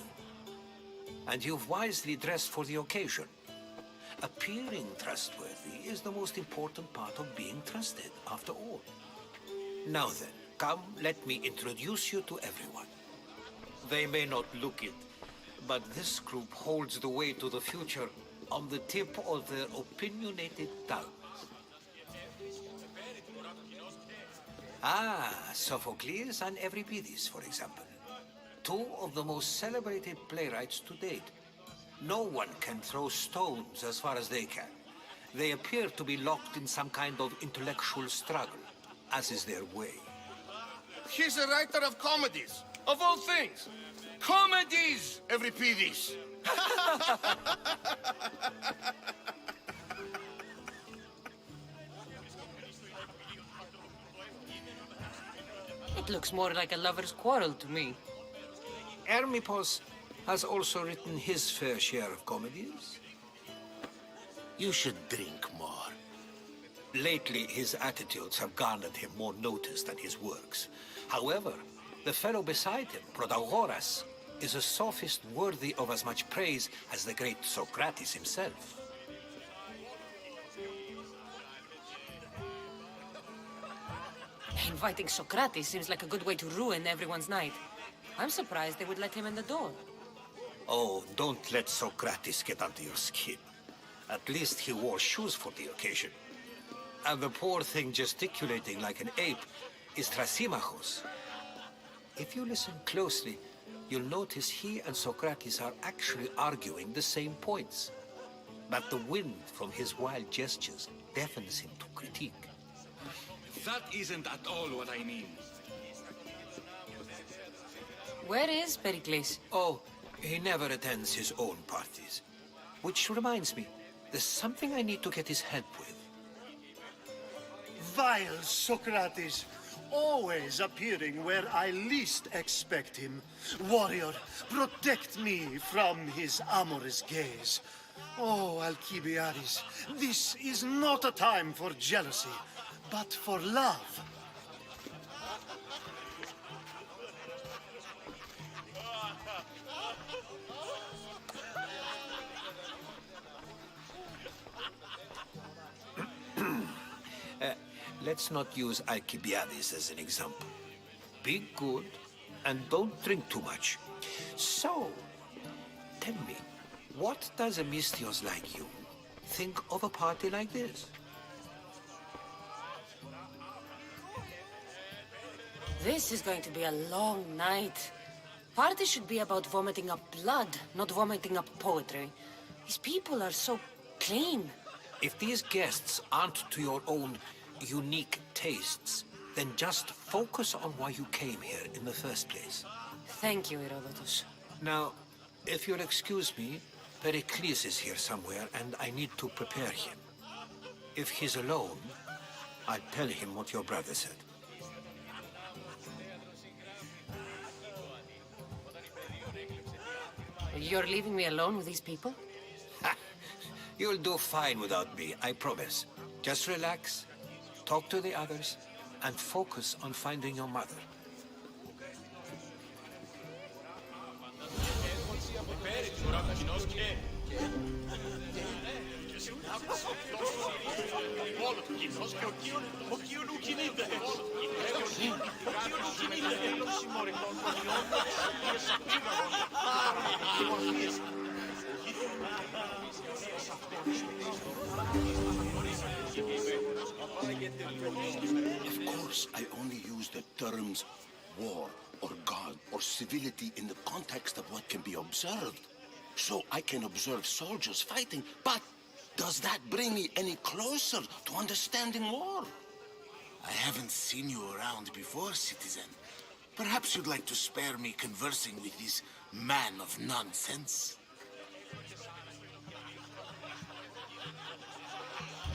And you've wisely dressed for the occasion. Appearing trustworthy is the most important part of being trusted, after all. Now then, come, let me introduce you to everyone. They may not look it, but this group holds the way to the future on the tip of their opinionated tongues. Ah, Sophocles and Euripides, for example. Two of the most celebrated playwrights to date. No one can throw stones as far as they can. They appear to be locked in some kind of intellectual struggle, as is their way. He's a writer of comedies, of all things. Comedies, Euripides. It looks more like a lover's quarrel to me. Hermippos has also written his fair share of comedies. You should drink more. Lately, his attitudes have garnered him more notice than his works. However, the fellow beside him, Protagoras, is a sophist worthy of as much praise as the great Socrates himself. Inviting Socrates seems like a good way to ruin everyone's night. I'm surprised they would let him in the door. Oh, don't let Socrates get under your skin. At least he wore shoes for the occasion. And the poor thing gesticulating like an ape is Thrasymachos. If you listen closely, you'll notice he and Socrates are actually arguing the same points. But the wind from his wild gestures deafens him to critique. That isn't at all what I mean. Where is Pericles? Oh, he never attends his own parties. Which reminds me, there's something I need to get his help with. Vile Socrates, always appearing where I least expect him. Warrior, protect me from his amorous gaze. Oh, Alcibiades, this is not a time for jealousy, but for love. Let's not use Alcibiades as an example. Be good and don't drink too much. So, tell me, what does a Mystios like you think of a party like this? This is going to be a long night. Party should be about vomiting up blood, not vomiting up poetry. These people are so clean. If these guests aren't to your own unique tastes, then just focus on why you came here in the first place. Thank you, Herodotus. Now, if you'll excuse me, Pericles is here somewhere, and I need to prepare him. If he's alone, I'll tell him what your brother said. You're leaving me alone with these people? You'll do fine without me, I promise. Just relax, talk to the others, and focus on finding your mother. Of course, I only use the terms war or God or civility in the context of what can be observed. So I can observe soldiers fighting, but does that bring me any closer to understanding war? I haven't seen you around before, citizen. Perhaps you'd like to spare me conversing with this man of nonsense?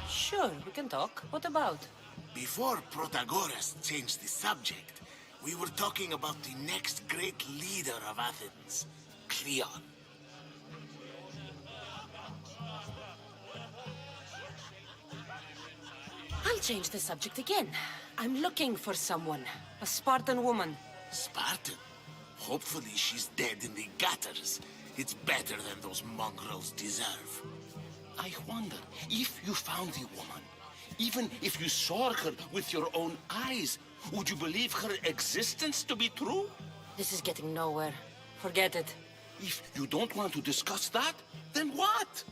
Sure, we can talk. What about? Before Protagoras changed the subject, we were talking about the next great leader of Athens, Cleon. I'll change the subject again. I'm looking for someone. A Spartan woman. Spartan? Hopefully she's dead in the gutters. It's better than those mongrels deserve. I wonder if you found the woman, even if you saw her with your own eyes, would you believe her existence to be true? This is getting nowhere. Forget it. If you don't want to discuss that, then what?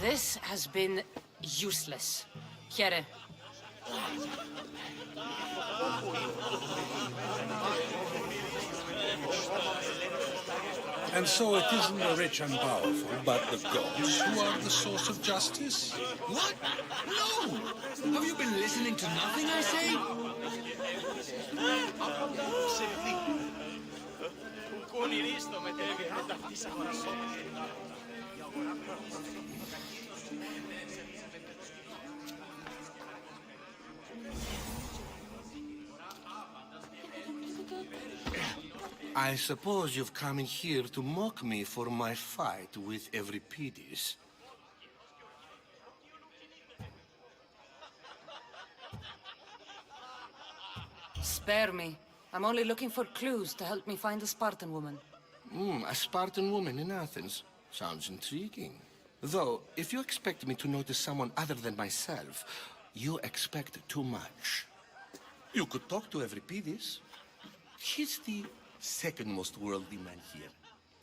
This has been useless. Here. And so it isn't the rich and powerful, but the gods who are the source of justice? What? No! Have you been listening to nothing I say? I suppose you've come in here to mock me for my fight with Euripides. Spare me. I'm only looking for clues to help me find a Spartan woman. A Spartan woman in Athens. Sounds intriguing. Though, if you expect me to notice someone other than myself, you expect too much. You could talk to Euripides. He's the second most worldly man here.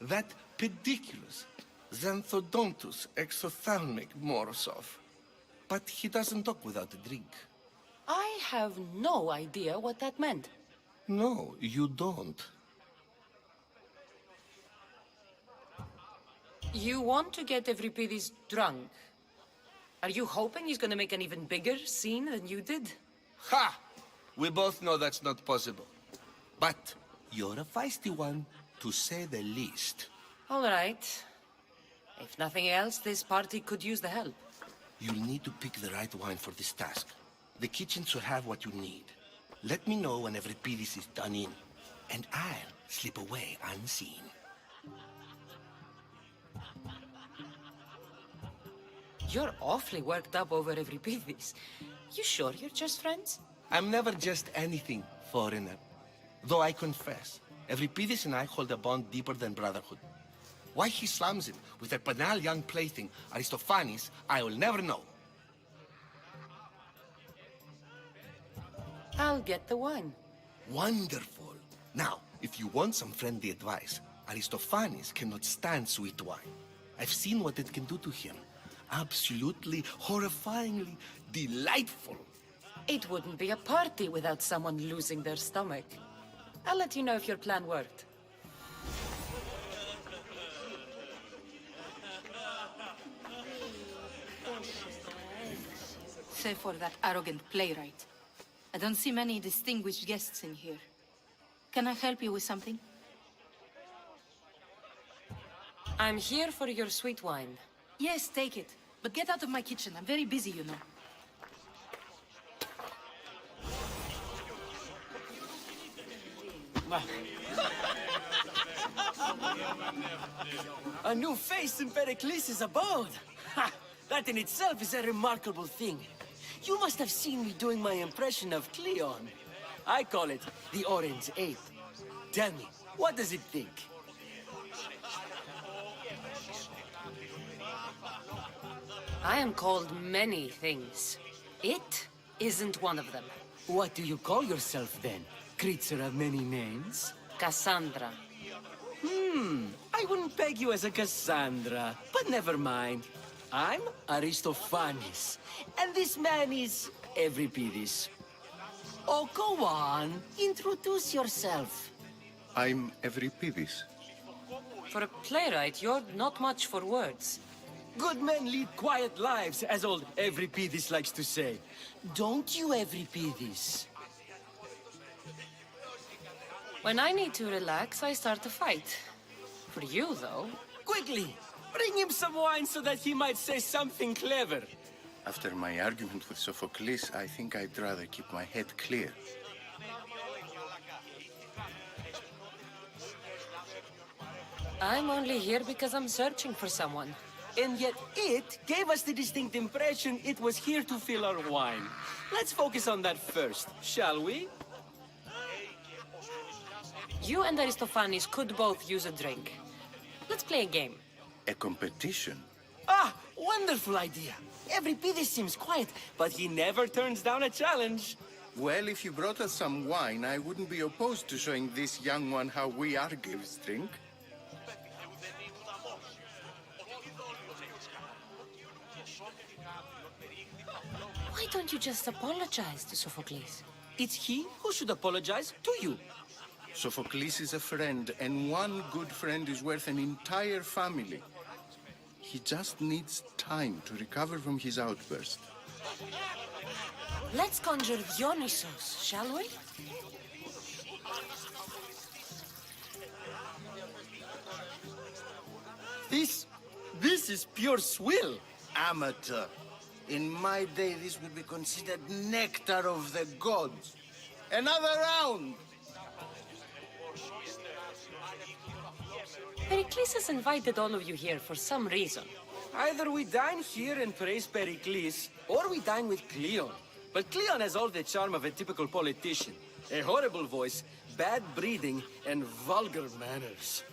That pediculous Xanthodontus exophthalmic Morosov. But he doesn't talk without a drink. I have no idea what that meant. No, you don't. You want to get Euripides drunk? Are you hoping he's gonna make an even bigger scene than you did? Ha! We both know that's not possible. But you're a feisty one, to say the least. All right. If nothing else, this party could use the help. You'll need to pick the right wine for this task. The kitchen should have what you need. Let me know when Euripides is done in, and I'll slip away unseen. You're awfully worked up over Euripides. You sure you're just friends? I'm never just anything, foreigner. Though I confess, Euripides and I hold a bond deeper than brotherhood. Why he slams it with a banal young plaything, Aristophanes, I will never know. I'll get the wine. Wonderful. Now, if you want some friendly advice, Aristophanes cannot stand sweet wine. I've seen what it can do to him. Absolutely, horrifyingly delightful. It wouldn't be a party without someone losing their stomach. I'll let you know if your plan worked. Save for that arrogant playwright. I don't see many distinguished guests in here. Can I help you with something? I'm here for your sweet wine. Yes, take it. But get out of my kitchen. I'm very busy, you know. A new face in Pericles' abode. Ha! That in itself is a remarkable thing. You must have seen me doing my impression of Cleon. I call it the Orange Ape. Tell me, what does it think? I am called many things. It isn't one of them. What do you call yourself then? Creature of many names? Cassandra. I wouldn't peg you as a Cassandra, but never mind. I'm Aristophanes, and this man is Euripides. Oh, go on. Introduce yourself. I'm Euripides. For a playwright, you're not much for words. Good men lead quiet lives, as old Euripides likes to say. Don't you, Euripides? When I need to relax, I start a fight. For you, though... Quickly! Bring him some wine so that he might say something clever. After my argument with Sophocles, I think I'd rather keep my head clear. I'm only here because I'm searching for someone. And yet it gave us the distinct impression it was here to fill our wine. Let's focus on that first, shall we? You and Aristophanes could both use a drink. Let's play a game. A competition? Ah, wonderful idea. Euripides seems quiet, but he never turns down a challenge. Well, if you brought us some wine, I wouldn't be opposed to showing this young one how we Argives drink. Why don't you just apologize to Sophocles? It's he who should apologize to you. Sophocles is a friend, and one good friend is worth an entire family. He just needs time to recover from his outburst. Let's conjure Dionysos, shall we? This is pure swill. Amateur. In my day, this would be considered nectar of the gods. Another round! Pericles has invited all of you here for some reason. Either we dine here and praise Pericles, or we dine with Cleon. But Cleon has all the charm of a typical politician. A horrible voice, bad breeding, and vulgar manners.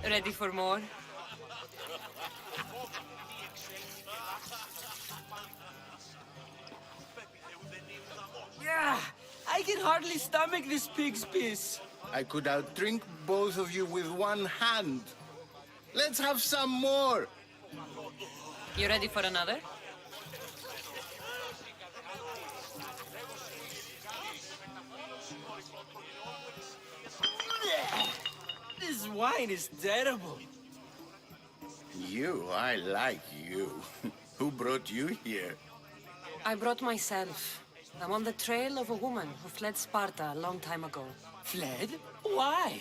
Ready for more? Yeah, I can hardly stomach this pig's piss. I could outdrink both of you with one hand. Let's have some more. You ready for another? This wine is terrible. I like you. Who brought you here? I brought myself. I'm on the trail of a woman who fled Sparta a long time ago. Fled? Why?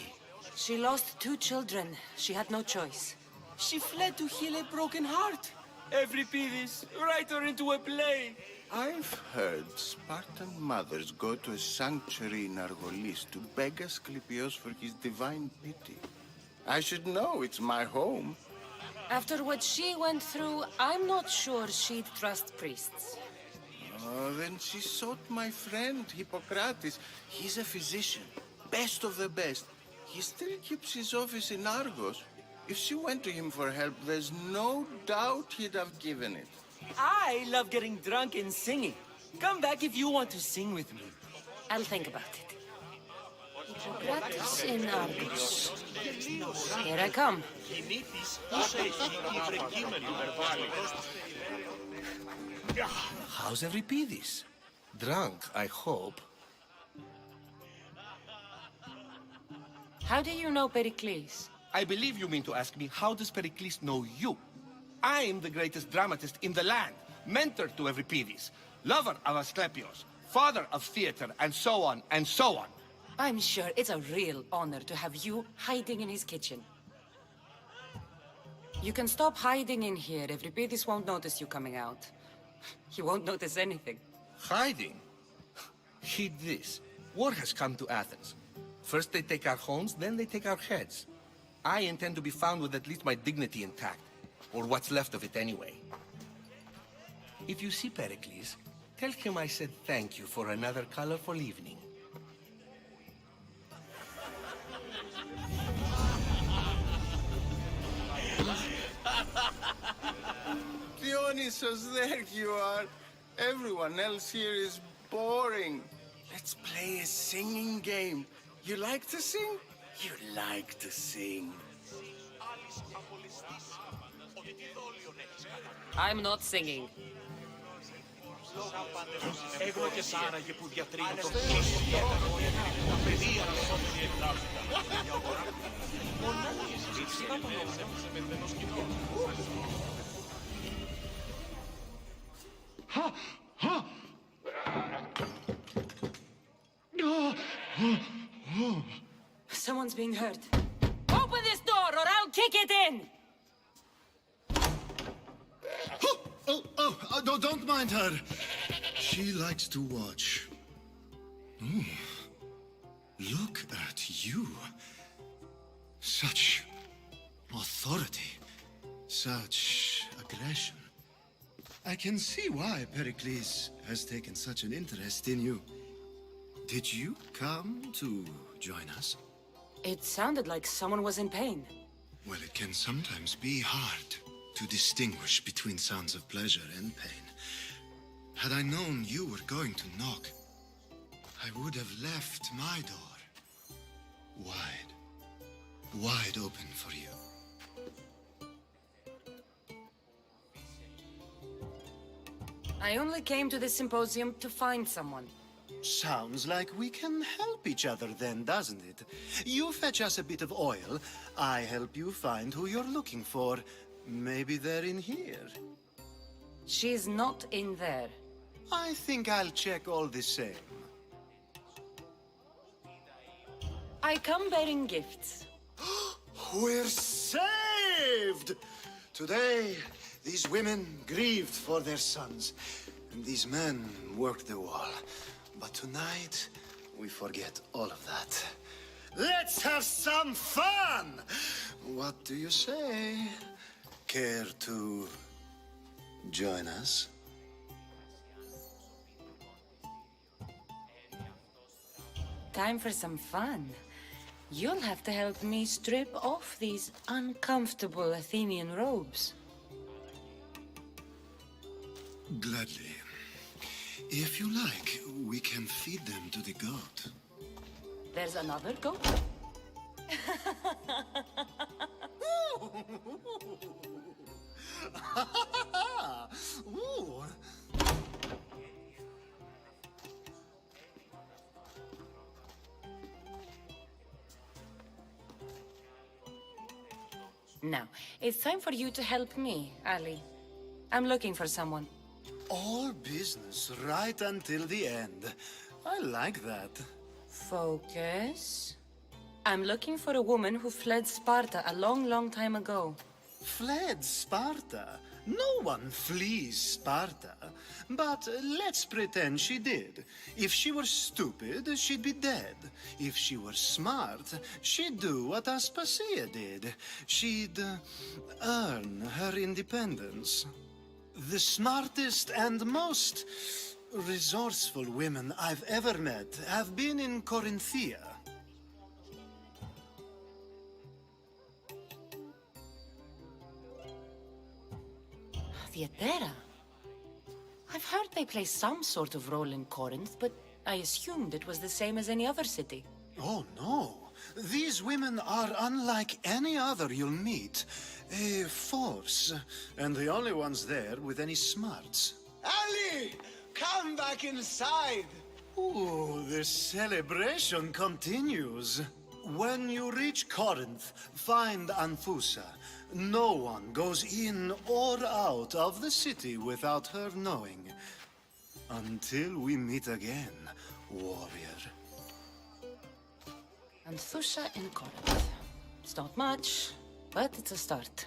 She lost 2 children. She had no choice. She fled to heal a broken heart. Euripides, write her into a play. I've heard Spartan mothers go to a sanctuary in Argolis to beg Asclepios for his divine pity. I should know, it's my home. After what she went through, I'm not sure she'd trust priests. Oh, then she sought my friend, Hippocrates. He's a physician, best of the best. He still keeps his office in Argos. If she went to him for help, there's no doubt he'd have given it. I love getting drunk and singing. Come back if you want to sing with me. I'll think about it. Hippocrates in Argos. Here I come. How's Euripides? Drunk, I hope. How do you know Pericles? I believe you mean to ask me, how does Pericles know you? I am the greatest dramatist in the land, mentor to Euripides, lover of Asclepios, father of theater, and so on, and so on. I'm sure it's a real honor to have you hiding in his kitchen. You can stop hiding in here. Euripides won't notice you coming out. He won't notice anything. Hiding? Heed this. War has come to Athens. First they take our homes, then they take our heads. I intend to be found with at least my dignity intact. Or what's left of it anyway. If you see Pericles, tell him I said thank you for another colorful evening. Dionysus, there you are. Everyone else here is boring. Let's play a singing game. You like to sing? You like to sing. I'm not singing. Έχω και σάραγε που διατρύνει το κλείσι τα παιδεία να σώθει η Someone's being hurt. Open this door or I'll kick it in! No, don't mind her. She likes to watch. Oh, look at you. Such authority. Such aggression. I can see why Pericles has taken such an interest in you. Did you come to join us? It sounded like someone was in pain. Well, it can sometimes be hard to distinguish between sounds of pleasure and pain. Had I known you were going to knock, I would have left my door wide open for you. I only came to this symposium to find someone. Sounds like we can help each other then, doesn't it? You fetch us a bit of oil, I help you find who you're looking for. Maybe they're in here. She's not in there. I think I'll check all the same. I come bearing gifts. We're saved! Today, these women grieved for their sons, and these men worked the wall. But tonight, we forget all of that. Let's have some fun! What do you say? Care to join us? Time for some fun. You'll have to help me strip off these uncomfortable Athenian robes. Gladly. If you like, we can feed them to the goat. There's another goat? Ooh. Now, it's time for you to help me, Ali. I'm looking for someone. All business right until the end. I like that. Focus. I'm looking for a woman who fled Sparta a long, long time ago. Fled Sparta? No one flees Sparta. But let's pretend she did. If she were stupid, she'd be dead. If she were smart, she'd do what Aspasia did. She'd earn her independence. The smartest and most resourceful women I've ever met have been in Corinthia. Theatera. I've heard they play some sort of role in Corinth, but I assumed it was the same as any other city. Oh, no. These women are unlike any other you'll meet. A force, and the only ones there with any smarts. Ali! Come back inside! Ooh, the celebration continues. When you reach Corinth, find Anfusa. No one goes in or out of the city without her knowing. Until we meet again, warrior. Anthusha in Corinth. It's not much, but it's a start.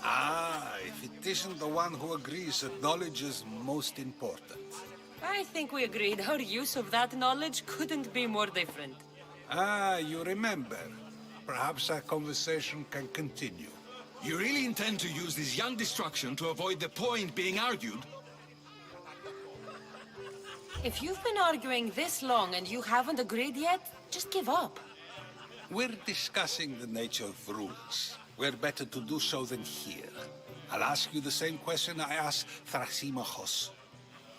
Ah, if it isn't the one who agrees that knowledge is most important. I think we agreed our use of that knowledge couldn't be more different. Ah, you remember. Perhaps our conversation can continue. You really intend to use this young destruction to avoid the point being argued? If you've been arguing this long and you haven't agreed yet, just give up. We're discussing the nature of rules. We're better to do so than here. I'll ask you the same question I asked Thrasymachos.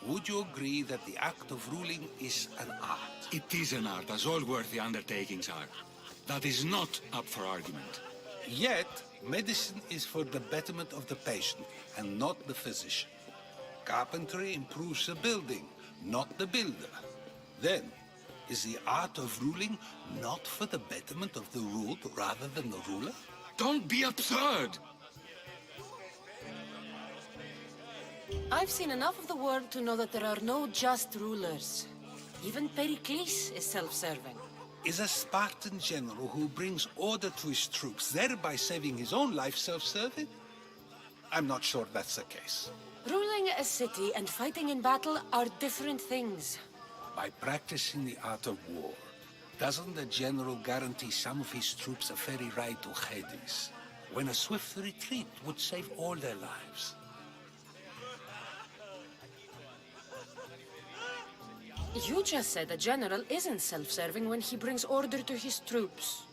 Would you agree that the act of ruling is an art? It is an art, as all worthy undertakings are. That is not up for argument. Yet, medicine is for the betterment of the patient, and not the physician. Carpentry improves the building, not the builder. Then, is the art of ruling not for the betterment of the ruled rather than the ruler? Don't be absurd! I've seen enough of the world to know that there are no just rulers. Even Pericles is self-serving. Is a Spartan general who brings order to his troops, thereby saving his own life, self-serving? I'm not sure that's the case. Ruling a city and fighting in battle are different things. By practicing the art of war, doesn't the general guarantee some of his troops a ferry ride to Hades, when a swift retreat would save all their lives? You just said a general isn't self-serving when he brings order to his troops.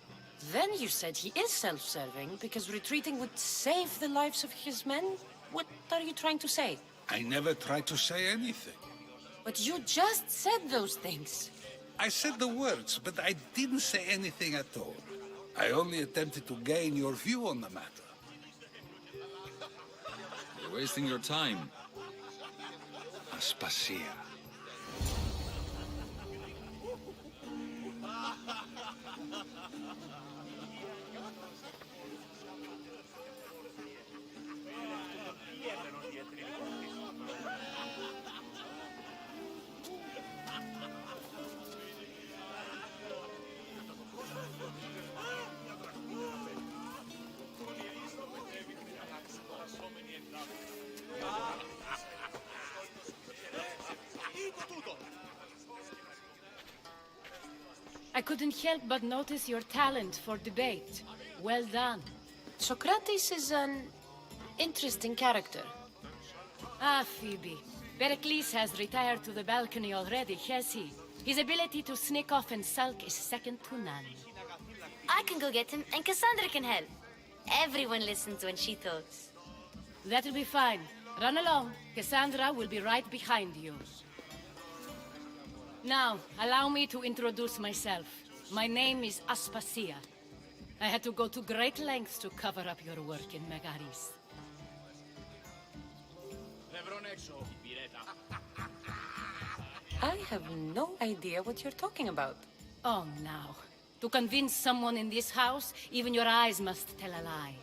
Then you said he is self-serving because retreating would save the lives of his men? What are you trying to say? I never tried to say anything. But you just said those things. I said the words, but I didn't say anything at all. I only attempted to gain your view on the matter. You're wasting your time. Aspasia. I couldn't help but notice your talent for debate. Well done. Socrates is an interesting character. Ah, Phoebe. Pericles has retired to the balcony already, has he? His ability to sneak off and sulk is second to none. I can go get him, and Cassandra can help. Everyone listens when she talks. That'll be fine. Run along. Cassandra will be right behind you. Now, allow me to introduce myself. My name is Aspasia. I had to go to great lengths to cover up your work in Megaris. I have no idea what you're talking about. Oh, now. To convince someone in this house, even your eyes must tell a lie.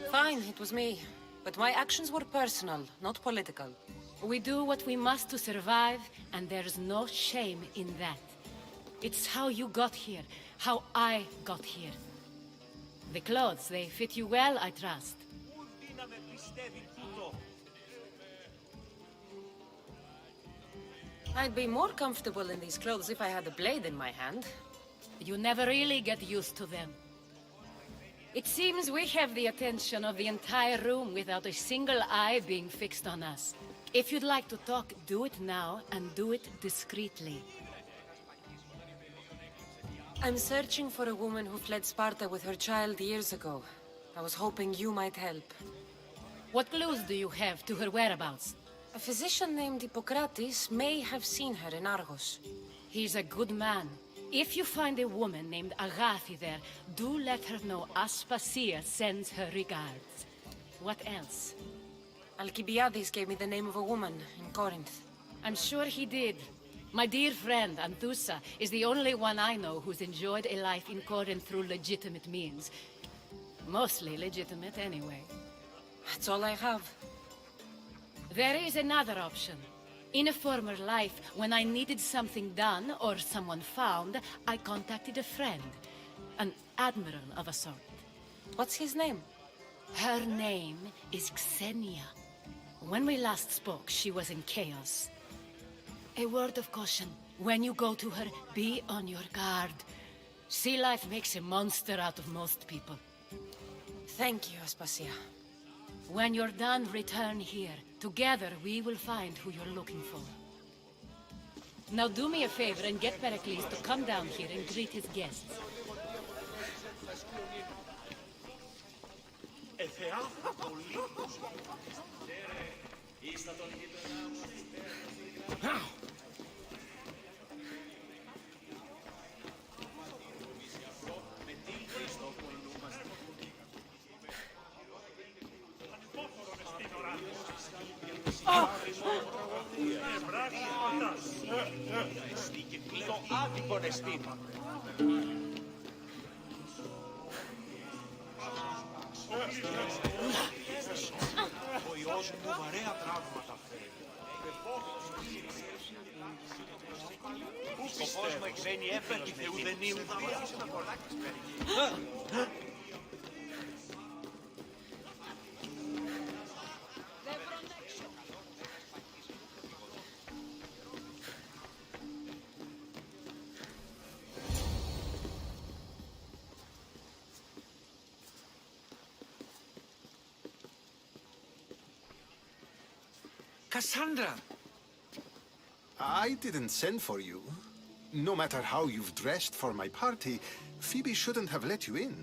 Fine, it was me. But my actions were personal, not political. We do what we must to survive, and there's no shame in that. It's how you got here, how I got here. The clothes, they fit you well, I trust. I'd be more comfortable in these clothes if I had a blade in my hand. You never really get used to them. It seems we have the attention of the entire room without a single eye being fixed on us. If you'd like to talk, do it now, and do it discreetly. I'm searching for a woman who fled Sparta with her child years ago. I was hoping you might help. What clues do you have to her whereabouts? A physician named Hippocrates may have seen her in Argos. He's a good man. If you find a woman named Agathi there, do let her know Aspasia sends her regards. What else? Alcibiades gave me the name of a woman in Corinth. I'm sure he did. My dear friend, Anthusa, is the only one I know who's enjoyed a life in Corinth through legitimate means. Mostly legitimate, anyway. That's all I have. There is another option. In a former life, when I needed something done or someone found, I contacted a friend. An admiral of a sort. What's his name? Her name is Xenia. When we last spoke, she was in chaos. A word of caution. When you go to her, be on your guard. Sea life makes a monster out of most people. Thank you, Aspasia. When you're done, return here. Together, we will find who you're looking for. Now do me a favor and get Pericles to come down here and greet his guests. Το άδικο εστίν. Ο ιός μου βαρέα τραύματα φέρει. Σκοπός μου εξένει έφερος με ουδενίου βίας. Cassandra! I didn't send for you. No matter how you've dressed for my party, Phoebe shouldn't have let you in.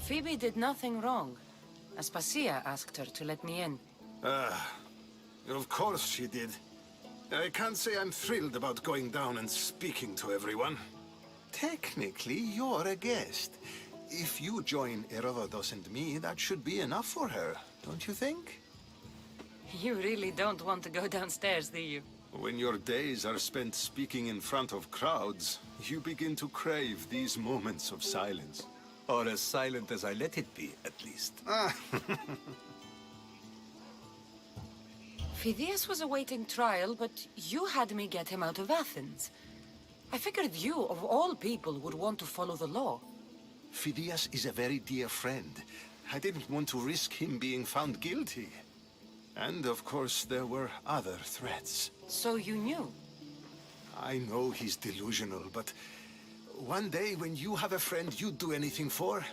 Phoebe did nothing wrong. Aspasia asked her to let me in. Of course she did. I can't say I'm thrilled about going down and speaking to everyone. Technically, you're a guest. If you join Herodotus and me, that should be enough for her, don't you think? You really don't want to go downstairs, do you? When your days are spent speaking in front of crowds, you begin to crave these moments of silence. Or as silent as I let it be, at least. Phidias was awaiting trial, but you had me get him out of Athens. I figured you, of all people, would want to follow the law. Phidias is a very dear friend. I didn't want to risk him being found guilty. And of course, there were other threats. So you knew? I know he's delusional, but one day when you have a friend you'd do anything for,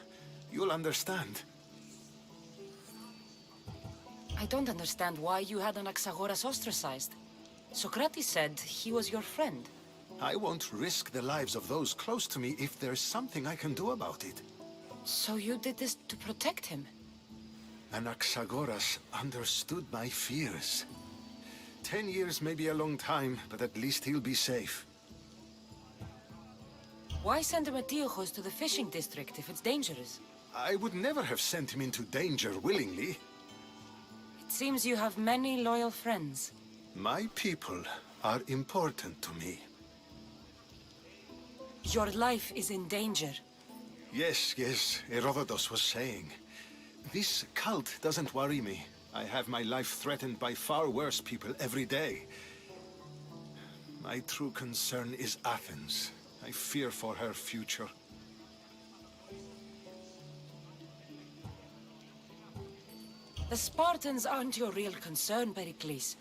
you'll understand. I don't understand why you had Anaxagoras ostracized. Socrates said he was your friend. I won't risk the lives of those close to me if there's something I can do about it. So you did this to protect him? Anaxagoras understood my fears. 10 years may be a long time, but at least he'll be safe. Why send Metiochos to the fishing district if it's dangerous? I would never have sent him into danger willingly. It seems you have many loyal friends. My people are important to me. Your life is in danger. Yes, Herodotus was saying. This cult doesn't worry me. I have my life threatened by far worse people every day. My true concern is Athens. I fear for her future. The Spartans aren't your real concern, Pericles.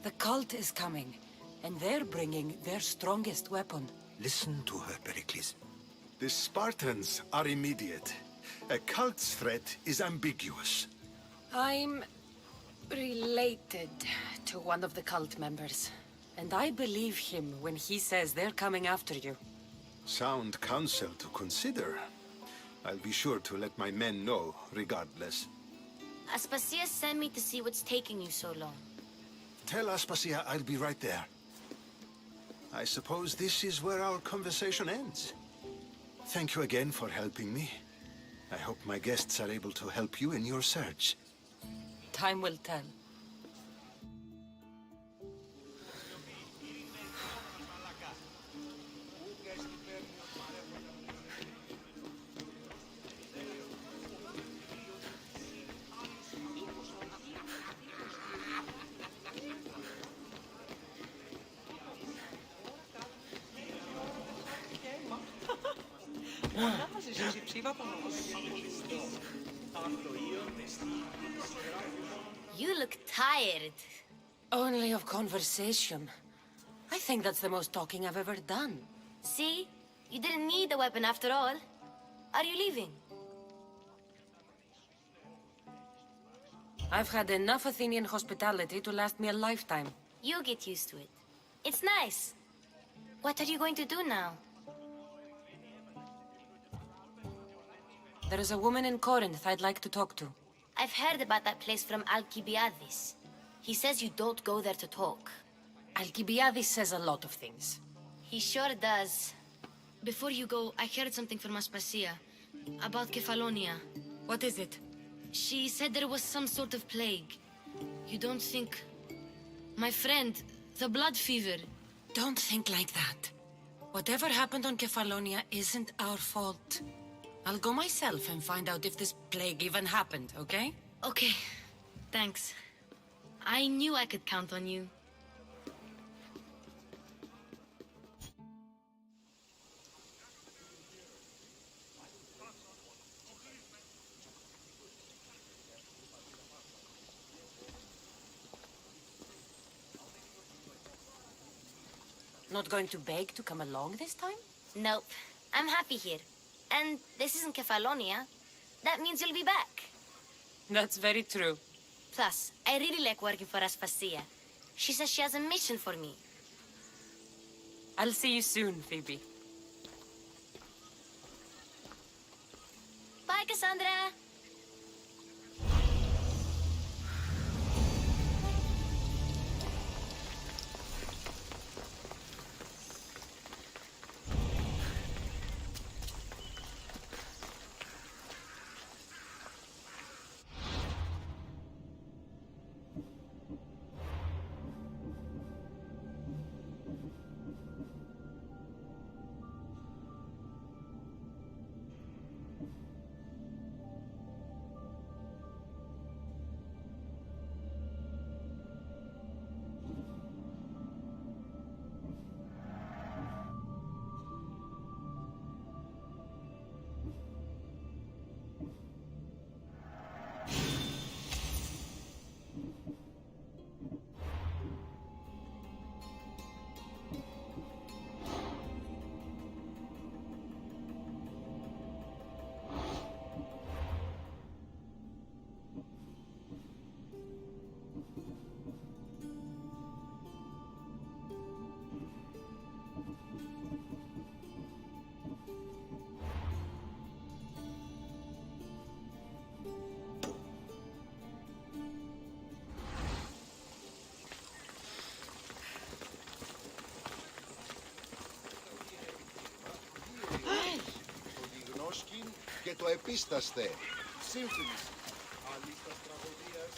The cult is coming, and they're bringing their strongest weapon. Listen to her, Pericles. The Spartans are immediate. A cult's threat is ambiguous. I'm related to one of the cult members, and I believe him when he says they're coming after you. Sound counsel to consider. I'll be sure to let my men know, regardless. Aspasia sent me to see what's taking you so long. Tell Aspasia I'll be right there. I suppose this is where our conversation ends. Thank you again for helping me. I hope my guests are able to help you in your search. Time will tell. You look tired. Only of conversation. I think that's the most talking I've ever done. See? You didn't need a weapon after all. Are you leaving? I've had enough Athenian hospitality to last me a lifetime. You get used to it. It's nice. What are you going to do now? There is a woman in Corinth I'd like to talk to. I've heard about that place from Alcibiades. He says you don't go there to talk. Alcibiades says a lot of things. He sure does. Before you go, I heard something from Aspasia about Kefalonia. What is it? She said there was some sort of plague. You don't think... My friend, the blood fever. Don't think like that. Whatever happened on Kefalonia isn't our fault. I'll go myself and find out if this plague even happened, okay? Okay. Thanks. I knew I could count on you. Not going to beg to come along this time? Nope. I'm happy here. And this isn't Kefalonia. That means you'll be back. That's very true. Plus, I really like working for Aspasia. She says she has a mission for me. I'll see you soon, Phoebe. Bye, Cassandra! προσκύν και το επίσταστε. Σύμφωνης. Αλίστας τραγωδίας.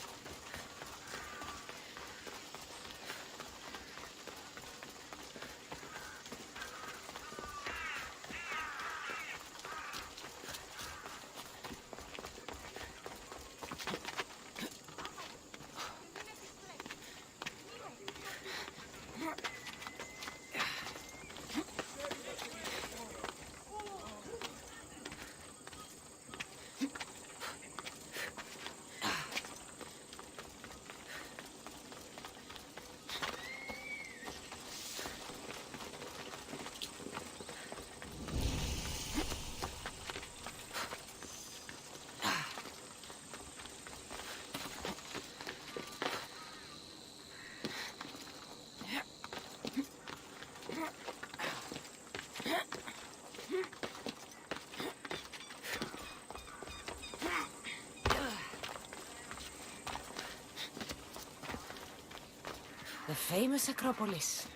The famous Acropolis,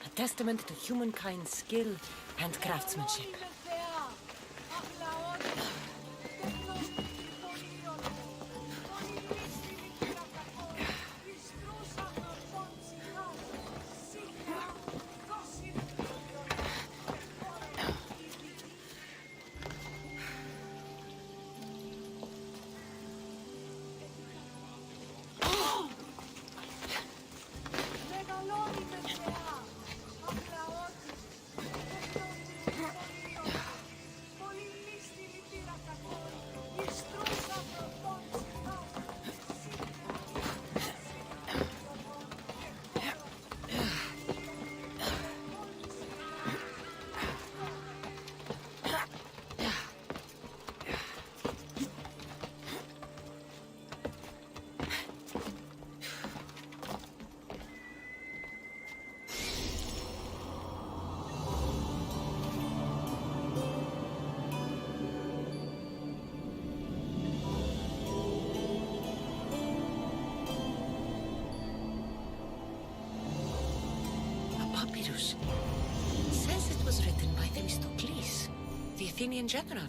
a testament to humankind's skill and craftsmanship. Papyrus. Says it was written by Themistocles, the Athenian general.